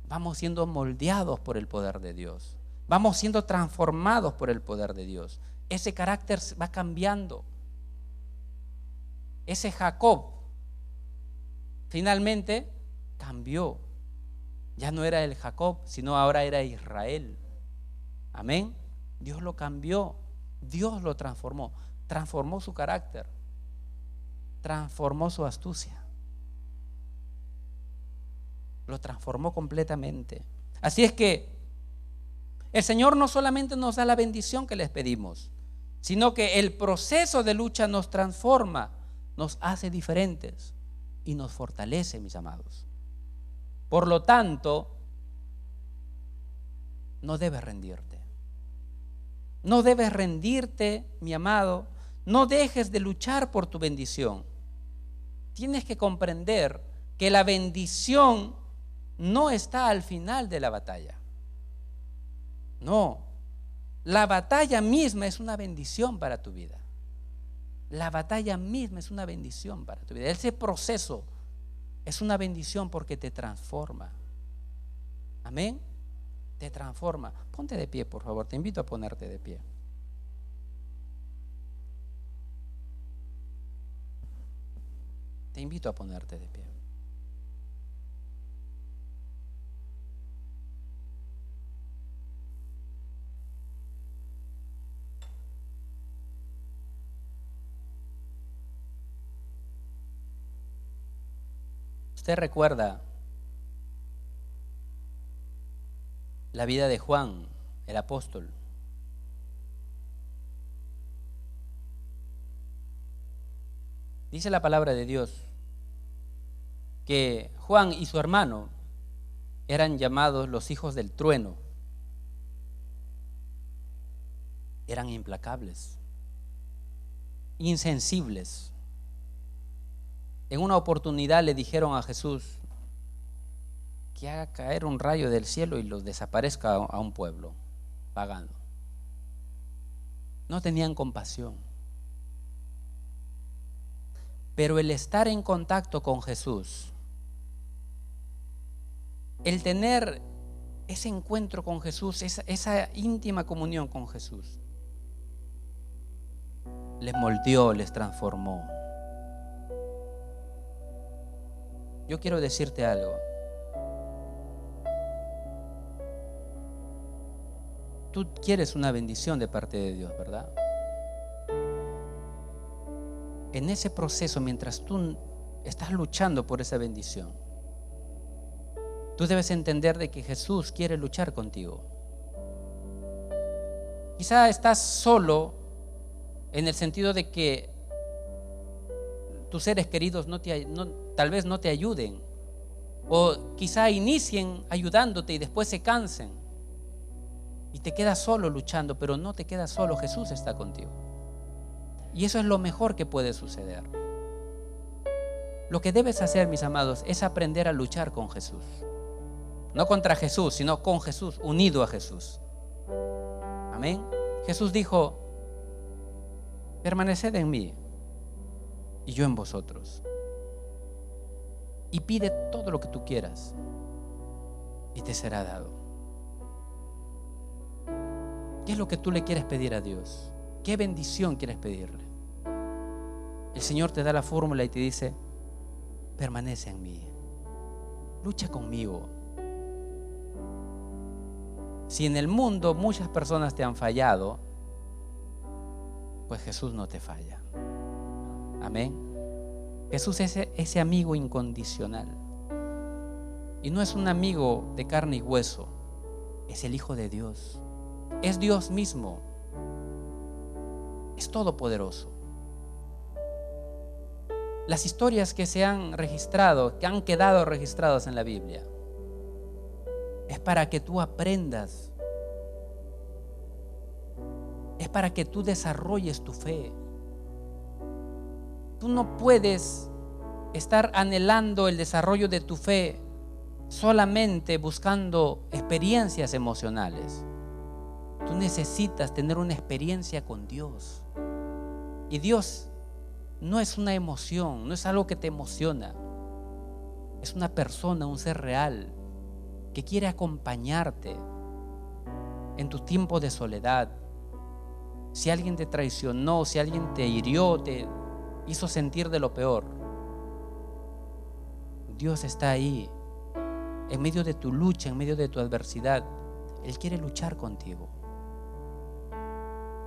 Vamos siendo moldeados por el poder de Dios. Vamos siendo transformados por el poder de Dios. Ese carácter va cambiando. Ese Jacob finalmente cambió. Ya no era el Jacob, sino ahora era Israel. Amén. Dios lo cambió, Dios lo transformó, transformó su carácter, transformó su astucia, lo transformó completamente. Así es que el Señor no solamente nos da la bendición que les pedimos, sino que el proceso de lucha nos transforma, nos hace diferentes y nos fortalece, mis amados. Por lo tanto, no debes rendirte. No debes rendirte, mi amado. No dejes de luchar por tu bendición. Tienes que comprender que la bendición no está al final de la batalla. No, la batalla misma es una bendición para tu vida. La batalla misma es una bendición para tu vida. Ese proceso es una bendición porque te transforma. Amén. Te transforma. Ponte de pie, por favor. Te invito a ponerte de pie. Te invito a ponerte de pie. Usted recuerda la vida de Juan, el apóstol. Dice la palabra de Dios que Juan y su hermano eran llamados los hijos del trueno. Eran implacables, insensibles. En una oportunidad le dijeron a Jesús que haga caer un rayo del cielo y los desaparezca a un pueblo pagano. No tenían compasión. Pero el estar en contacto con Jesús, el tener ese encuentro con Jesús, esa íntima comunión con Jesús, les moldeó, les transformó. Yo quiero decirte algo. Tú quieres una bendición de parte de Dios, ¿verdad? En ese proceso, mientras tú estás luchando por esa bendición, tú debes entender de que Jesús quiere luchar contigo. Quizá estás solo en el sentido de que tus seres queridos tal vez no te ayuden, o quizá inicien ayudándote y después se cansen y te quedas solo luchando. Pero no te quedas solo, Jesús está contigo. Y eso es lo mejor que puede suceder. Lo que debes hacer, mis amados, es aprender a luchar con Jesús. No contra Jesús, sino con Jesús, unido a Jesús. Amén. Jesús dijo: permaneced en mí y yo en vosotros. Y pide todo lo que tú quieras y te será dado. ¿Qué es lo que tú le quieres pedir a Dios? ¿Qué bendición quieres pedirle? El Señor te da la fórmula y te dice: permanece en mí, lucha conmigo. Si en el mundo muchas personas te han fallado, pues Jesús no te falla. Amén. Jesús es ese amigo incondicional. Y no es un amigo de carne y hueso, es el Hijo de Dios. Es Dios mismo. Es todopoderoso. Las historias que se han registrado, que han quedado registradas en la Biblia, es para que tú aprendas, es para que tú desarrolles tu fe. Tú no puedes estar anhelando el desarrollo de tu fe solamente buscando experiencias emocionales. Tú necesitas tener una experiencia con Dios. Y Dios no es una emoción, no es algo que te emociona. Es una persona, un ser real que quiere acompañarte en tu tiempo de soledad. Si alguien te traicionó, si alguien te hirió, te hizo sentir de lo peor, Dios está ahí en medio de tu lucha, en medio de tu adversidad. Él quiere luchar contigo.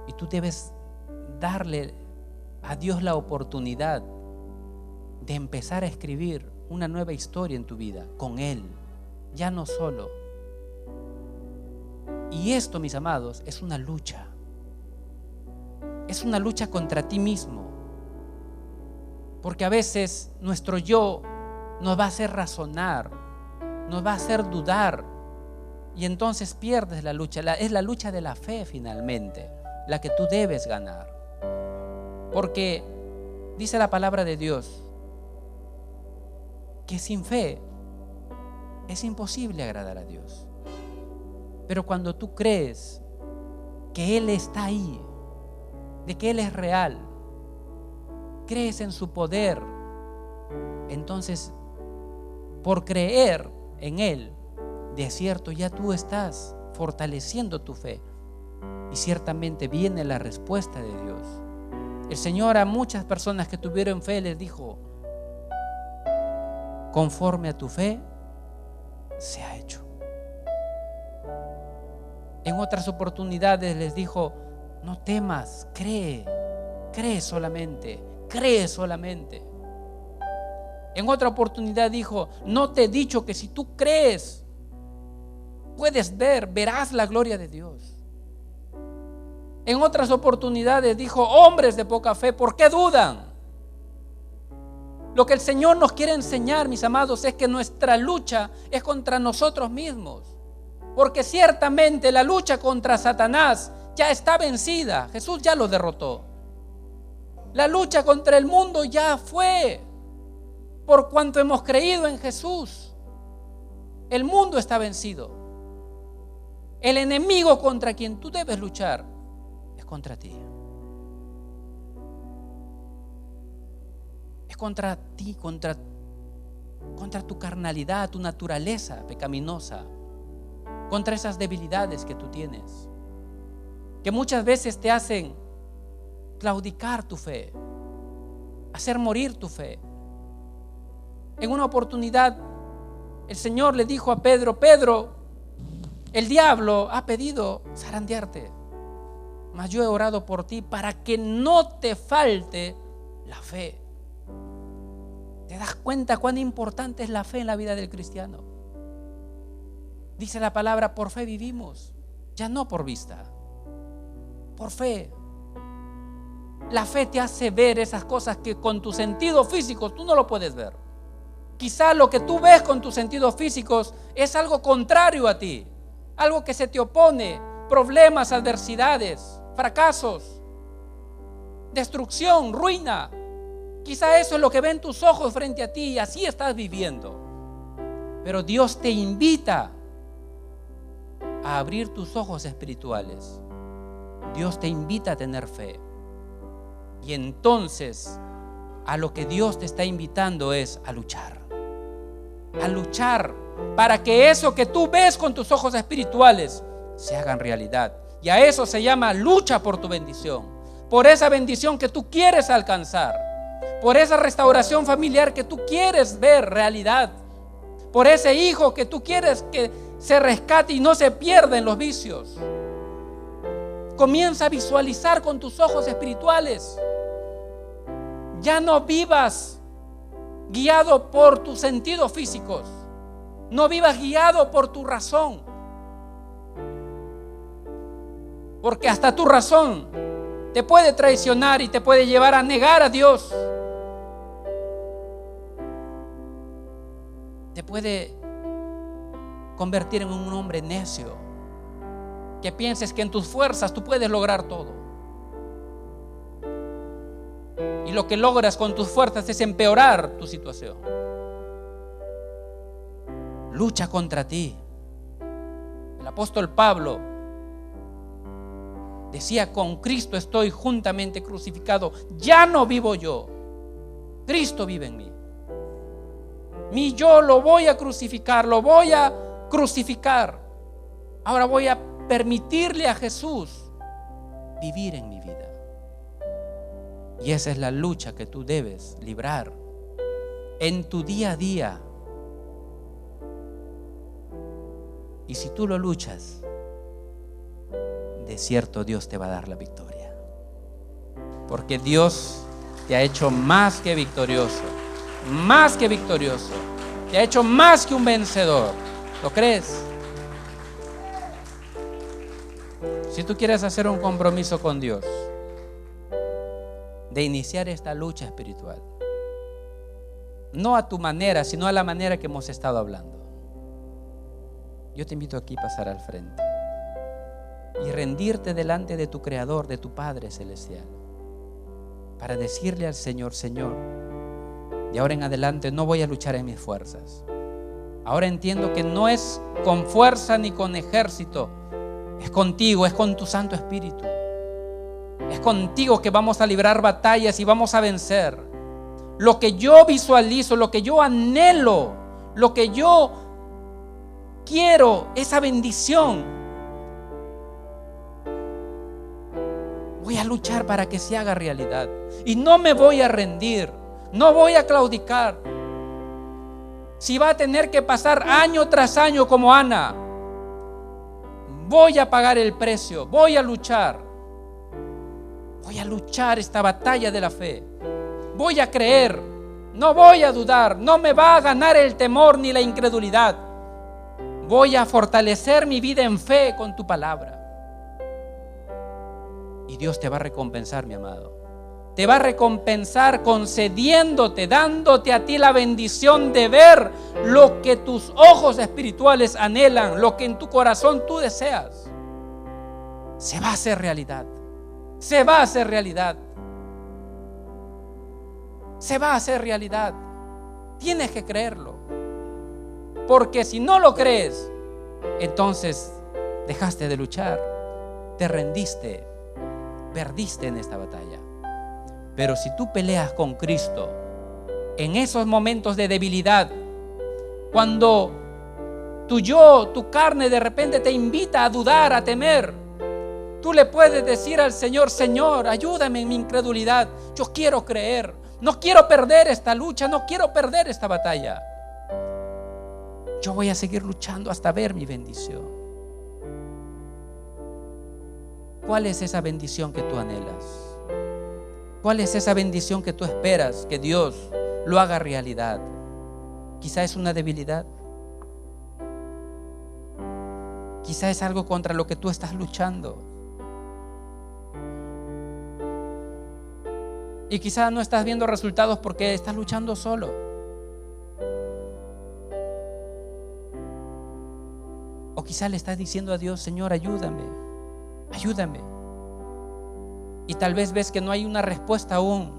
Y tú debes darle a Dios la oportunidad de empezar a escribir una nueva historia en tu vida con Él, ya no solo. Y esto, mis amados, es una lucha. Es una lucha contra ti mismo. Porque a veces nuestro yo nos va a hacer razonar, nos va a hacer dudar, y entonces pierdes la lucha. Es la lucha de la fe finalmente, la que tú debes ganar. Porque dice la palabra de Dios que sin fe es imposible agradar a Dios. Pero cuando tú crees que Él está ahí, de que Él es real, crees en su poder, entonces por creer en Él, de cierto ya tú estás fortaleciendo tu fe, y ciertamente viene la respuesta de Dios. El Señor a muchas personas que tuvieron fe les dijo: conforme a tu fe se ha hecho. En otras oportunidades les dijo: no temas, cree solamente, cree solamente. En otra oportunidad dijo: no te he dicho que si tú crees, puedes verás la gloria de Dios. En otras oportunidades dijo: hombres de poca fe, ¿por qué dudan? Lo que el Señor nos quiere enseñar, mis amados, es que nuestra lucha es contra nosotros mismos. Porque ciertamente la lucha contra Satanás ya está vencida. Jesús ya lo derrotó. La lucha contra el mundo ya fue, por cuanto hemos creído en Jesús. El mundo está vencido. El enemigo contra quien tú debes luchar es contra ti. Es contra ti, contra tu carnalidad, tu naturaleza pecaminosa, contra esas debilidades que tú tienes, que muchas veces te hacen claudicar tu fe, hacer morir tu fe. En una oportunidad el Señor le dijo a Pedro: Pedro, el diablo ha pedido zarandearte, mas yo he orado por ti para que no te falte la fe. ¿Te das cuenta cuán importante es la fe en la vida del cristiano? Dice la palabra: por fe vivimos, ya no por vista, por fe. La fe te hace ver esas cosas que con tus sentidos físicos tú no lo puedes ver. Quizá lo que tú ves con tus sentidos físicos es algo contrario a ti, algo que se te opone, problemas, adversidades, fracasos, destrucción, ruina. Quizá eso es lo que ven tus ojos frente a ti y así estás viviendo. Pero Dios te invita a abrir tus ojos espirituales. Dios te invita a tener fe. Y entonces a lo que Dios te está invitando es a luchar. A luchar para que eso que tú ves con tus ojos espirituales se hagan realidad. Y a eso se llama lucha por tu bendición. Por esa bendición que tú quieres alcanzar. Por esa restauración familiar que tú quieres ver realidad. Por ese hijo que tú quieres que se rescate y no se pierda en los vicios. Comienza a visualizar con tus ojos espirituales. Ya no vivas guiado por tus sentidos físicos. No vivas guiado por tu razón. Porque hasta tu razón te puede traicionar y te puede llevar a negar a Dios. Te puede convertir en un hombre necio, que pienses que en tus fuerzas tú puedes lograr todo. Y lo que logras con tus fuerzas es empeorar tu situación. Lucha contra ti. El apóstol Pablo decía: con Cristo estoy juntamente crucificado. Ya no vivo yo, Cristo vive en mí. Mi yo lo voy a crucificar, lo voy a crucificar. Ahora voy a permitirle a Jesús vivir en mi vida. Y esa es la lucha que tú debes librar en tu día a día. Y si tú lo luchas, de cierto Dios te va a dar la victoria. Porque Dios te ha hecho más que victorioso. Más que victorioso. Te ha hecho más que un vencedor. ¿Lo crees? Si tú quieres hacer un compromiso con Dios de iniciar esta lucha espiritual, no a tu manera, sino a la manera que hemos estado hablando, yo te invito aquí a pasar al frente y rendirte delante de tu Creador, de tu Padre Celestial, para decirle al Señor: Señor, de ahora en adelante no voy a luchar en mis fuerzas. Ahora entiendo que no es con fuerza ni con ejército, es contigo, es con tu Santo Espíritu. Es contigo que vamos a librar batallas y vamos a vencer. Lo que yo visualizo, lo que yo anhelo, lo que yo quiero, esa bendición, voy a luchar para que se haga realidad. Y no me voy a rendir, no voy a claudicar. Si va a tener que pasar año tras año como Ana, voy a pagar el precio, voy a luchar. Voy a luchar esta batalla de la fe. Voy a creer No voy a dudar, no me va a ganar el temor ni la incredulidad. Voy a fortalecer mi vida en fe con tu palabra. Y Dios te va a recompensar, mi amado. Te va a recompensar concediéndote, dándote a ti la bendición de ver lo que tus ojos espirituales anhelan, lo que en tu corazón tú deseas. Se va a hacer realidad. Se va a hacer realidad. Se va a hacer realidad. Tienes que creerlo. Porque si no lo crees, entonces dejaste de luchar, te rendiste, perdiste en esta batalla. Pero si tú peleas con Cristo en esos momentos de debilidad, cuando tu carne de repente te invita a dudar, a temer, tú le puedes decir al Señor: Señor, ayúdame en mi incredulidad. Yo quiero creer, no quiero perder esta lucha, no quiero perder esta batalla. Yo voy a seguir luchando hasta ver mi bendición. ¿Cuál es esa bendición que tú anhelas? ¿Cuál es esa bendición que tú esperas que Dios lo haga realidad? Quizá es una debilidad. Quizá es algo contra lo que tú estás luchando. Y quizá no estás viendo resultados porque estás luchando solo. O quizá le estás diciendo a Dios: Señor, ayúdame, ayúdame. Y tal vez ves que no hay una respuesta aún.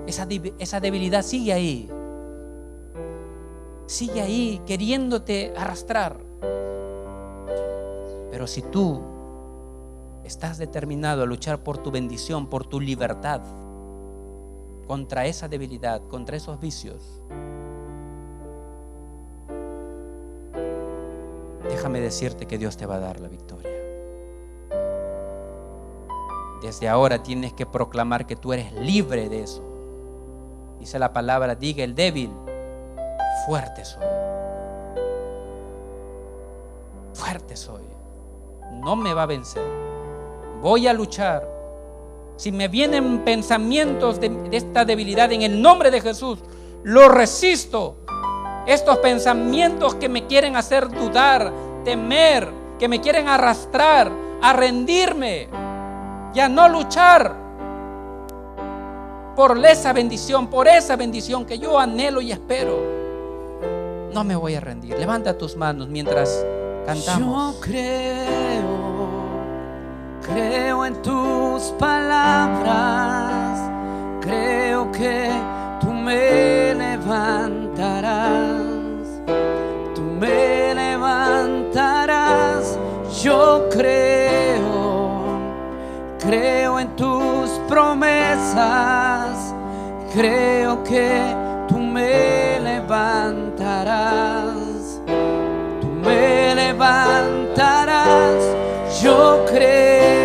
Esa debilidad sigue ahí. Sigue ahí queriéndote arrastrar. Pero si tú estás determinado a luchar por tu bendición, por tu libertad, contra esa debilidad, contra esos vicios, déjame decirte que Dios te va a dar la victoria. Desde ahora tienes que proclamar que tú eres libre de eso. Dice la palabra: diga el débil, fuerte soy. Fuerte soy. No me va a vencer. Voy a luchar. Si me vienen pensamientos de esta debilidad, en el nombre de Jesús, lo resisto. Estos pensamientos que me quieren hacer dudar, temer, que me quieren arrastrar a rendirme y a no luchar por esa bendición que yo anhelo y espero. No me voy a rendir. Levanta tus manos mientras cantamos. Yo creo en tus palabras, creo que tú me levantarás, tú me levantarás. Yo creo en tus promesas, creo que tú me levantarás, tú me levantarás. Yo creo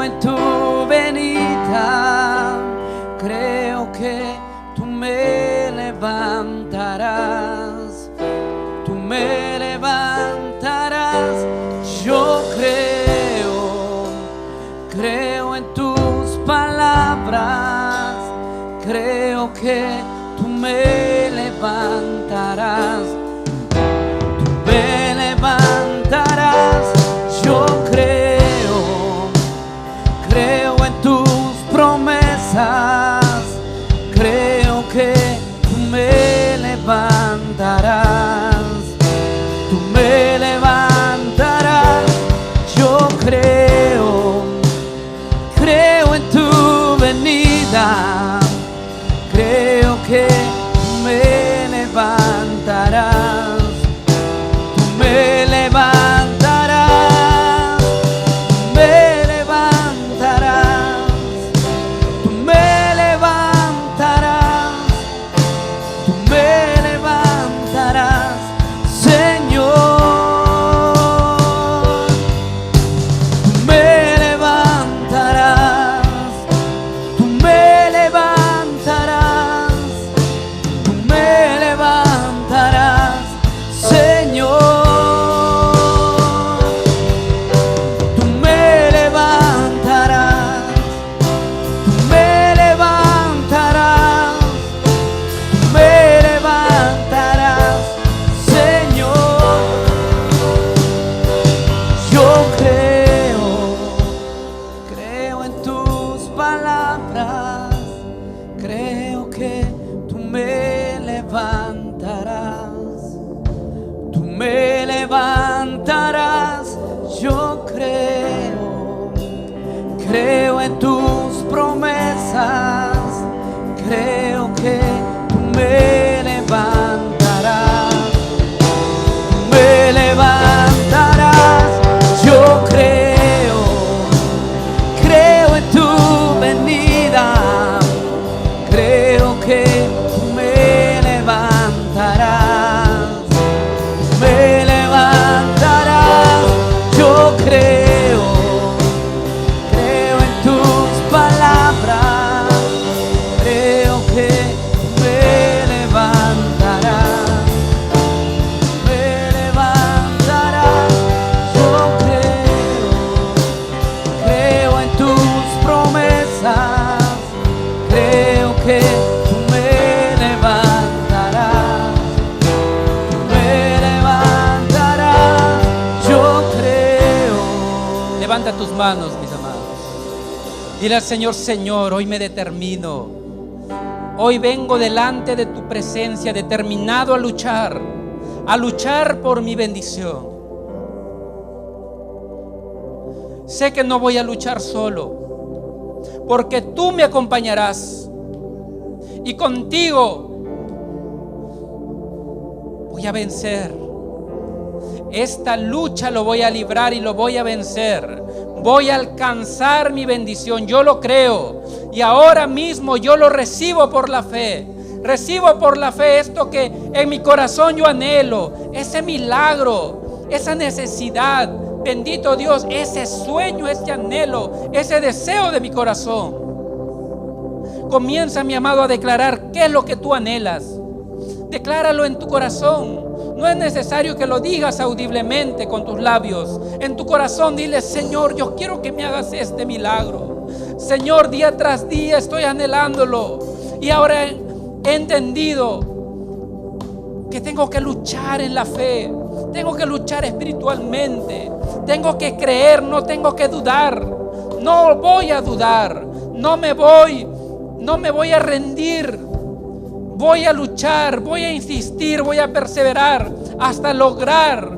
en tu venida, creo que tú me levantarás, tú me levantarás. Yo creo en tus palabras, creo que tú me levantarás, tú me levantarás. Yo creo en tus palabras, creo que tú me levantarás, tú me levantarás. Yo creo en tus promesas, creo que tú me levantarás, tú me levantarás. Yo creo en tu venida, creo que tú me levantarás, me levantarás. Yo creo en tus palabras, creo que tú me levantarás, me levantarás. Yo creo en tus promesas, creo que tú me levantarás, tú me levantarás. Yo creo. Levanta tus manos, mis amados. Dile al Señor: Señor, hoy me determino. Hoy vengo delante de tu presencia determinado a luchar por mi bendición. Sé que no voy a luchar solo, porque tú me acompañarás y contigo voy a vencer. Esta lucha lo voy a librar y lo voy a vencer. Voy a alcanzar mi bendición, yo lo creo, y ahora mismo yo lo recibo por la fe. Recibo por la fe esto que en mi corazón yo anhelo, ese milagro, esa necesidad. Bendito Dios, ese sueño, ese anhelo, ese deseo de mi corazón. Comienza, mi amado, a declarar qué es lo que tú anhelas. Decláralo en tu corazón. No es necesario que lo digas audiblemente con tus labios. En tu corazón dile: Señor, yo quiero que me hagas este milagro. Señor, día tras día estoy anhelándolo. Y ahora he entendido que tengo que luchar en la fe. Tengo que luchar espiritualmente. Tengo que creer, no tengo que dudar. No voy a dudar. No me voy a rendir. Voy a luchar, voy a insistir, voy a perseverar hasta lograr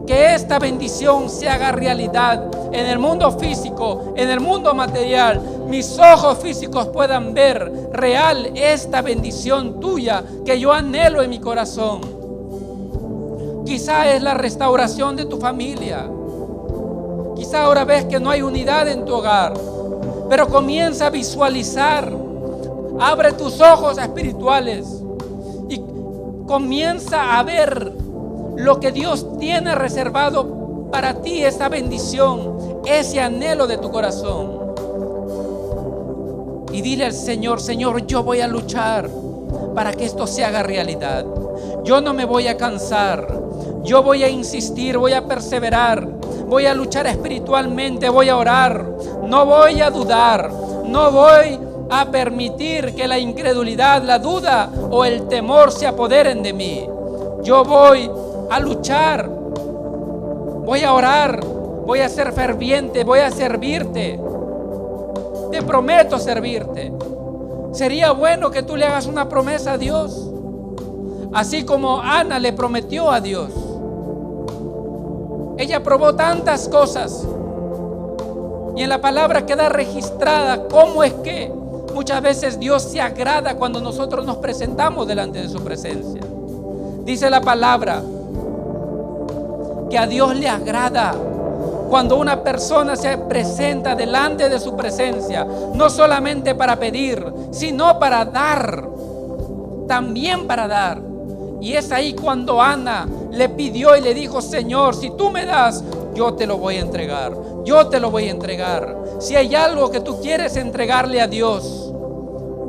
que esta bendición se haga realidad en el mundo físico, en el mundo material. Mis ojos físicos puedan ver real esta bendición tuya que yo anhelo en mi corazón. Quizá es la restauración de tu familia. Quizá ahora ves que no hay unidad en tu hogar, pero comienza a visualizar. Abre tus ojos espirituales y comienza a ver lo que Dios tiene reservado para ti, esa bendición, ese anhelo de tu corazón. Y dile al Señor: Señor, yo voy a luchar para que esto se haga realidad. Yo no me voy a cansar. Yo voy a insistir, voy a perseverar, voy a luchar espiritualmente, voy a orar. No voy a dudar, no voy a permitir que la incredulidad, la duda o el temor se apoderen de mí. Yo voy a luchar, voy a orar, voy a ser ferviente, voy a servirte. Te prometo servirte. Sería bueno que tú le hagas una promesa a Dios, así como Ana le prometió a Dios. Ella probó tantas cosas y en la palabra queda registrada cómo es que muchas veces Dios se agrada cuando nosotros nos presentamos delante de su presencia. Dice la palabra que a Dios le agrada cuando una persona se presenta delante de su presencia, no solamente para pedir, sino para dar, también para dar. Y es ahí cuando Ana le pidió y le dijo: Señor, si tú me das, yo te lo voy a entregar. Yo te lo voy a entregar. Si hay algo que tú quieres entregarle a Dios,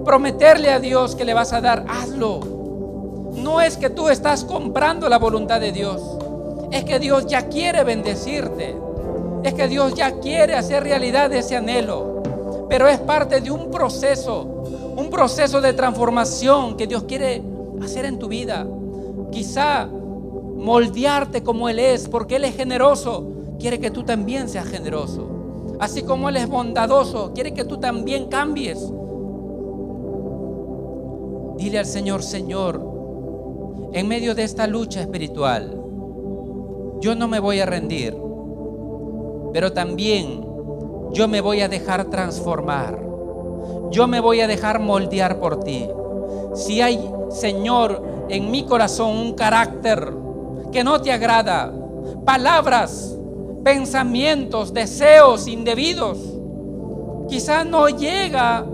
prometerle a Dios que le vas a dar, hazlo. No es que tú estás comprando la voluntad de Dios. Es que Dios ya quiere bendecirte. Es que Dios ya quiere hacer realidad ese anhelo. Pero es parte de un proceso de transformación que Dios quiere hacer en tu vida. Quizá moldearte como Él es, porque Él es generoso. quiere que tú también seas generoso. Así como Él es bondadoso, quiere que tú también cambies. Dile al Señor: Señor, en medio de esta lucha espiritual, yo no me voy a rendir, pero también yo me voy a dejar transformar. Yo me voy a dejar moldear por ti. Si hay, Señor, en mi corazón un carácter que no te agrada, palabras, pensamientos, deseos indebidos, quizás no llega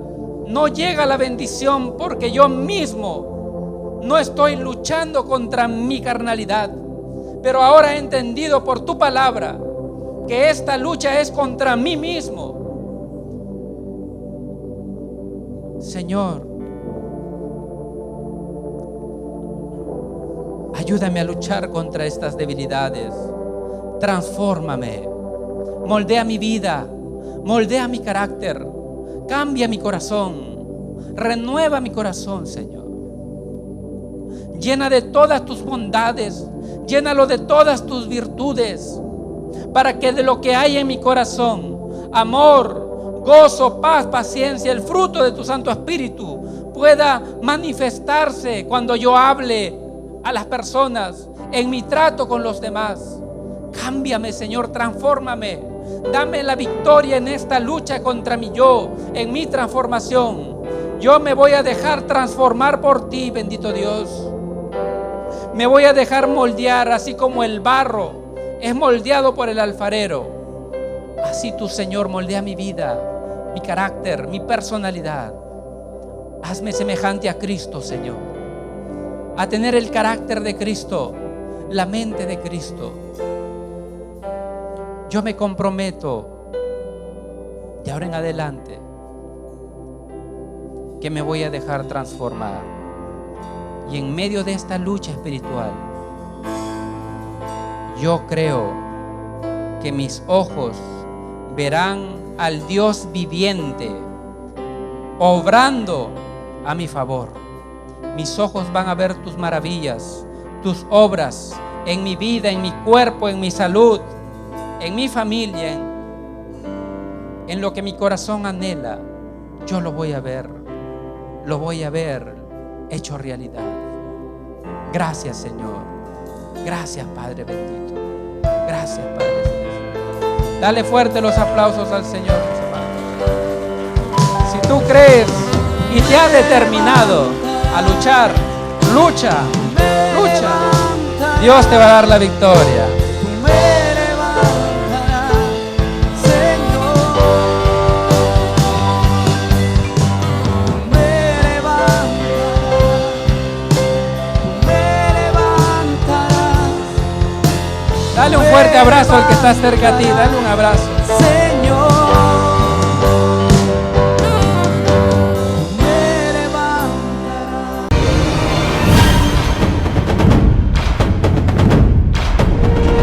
la bendición porque yo mismo no estoy luchando contra mi carnalidad, pero ahora he entendido por tu palabra que esta lucha es contra mí mismo. Señor, ayúdame a luchar contra estas debilidades. Transfórmame, moldea mi vida, moldea mi carácter, cambia mi corazón, renueva mi corazón, Señor. Llena de todas tus bondades, llénalo de todas tus virtudes, para que de lo que hay en mi corazón, amor, gozo, paz, paciencia, el fruto de tu Santo Espíritu, pueda manifestarse cuando yo hable a las personas, en mi trato con los demás. Cámbiame, Señor, transfórmame, dame la victoria en esta lucha contra mi yo, en mi transformación. Yo me voy a dejar transformar por ti, bendito Dios. Me voy a dejar moldear, así como el barro es moldeado por el alfarero. Así tú, Señor, moldea mi vida, mi carácter, mi personalidad. Hazme semejante a Cristo, Señor, a tener el carácter de Cristo, la mente de Cristo. Yo me comprometo de ahora en adelante que me voy a dejar transformar, y en medio de esta lucha espiritual, yo creo que mis ojos verán al Dios viviente obrando a mi favor. Mis ojos van a ver tus maravillas, tus obras en mi vida, en mi cuerpo, en mi salud, en mi familia, en lo que mi corazón anhela. Yo lo voy a ver hecho realidad. Gracias, Señor. Gracias, Padre bendito. Gracias, Padre celestial. Dale fuerte los aplausos al Señor, mis hermanos. Si tú crees y te has determinado a luchar, lucha. Dios te va a dar la victoria. Dale un fuerte abrazo al que está cerca a ti. Dale un abrazo.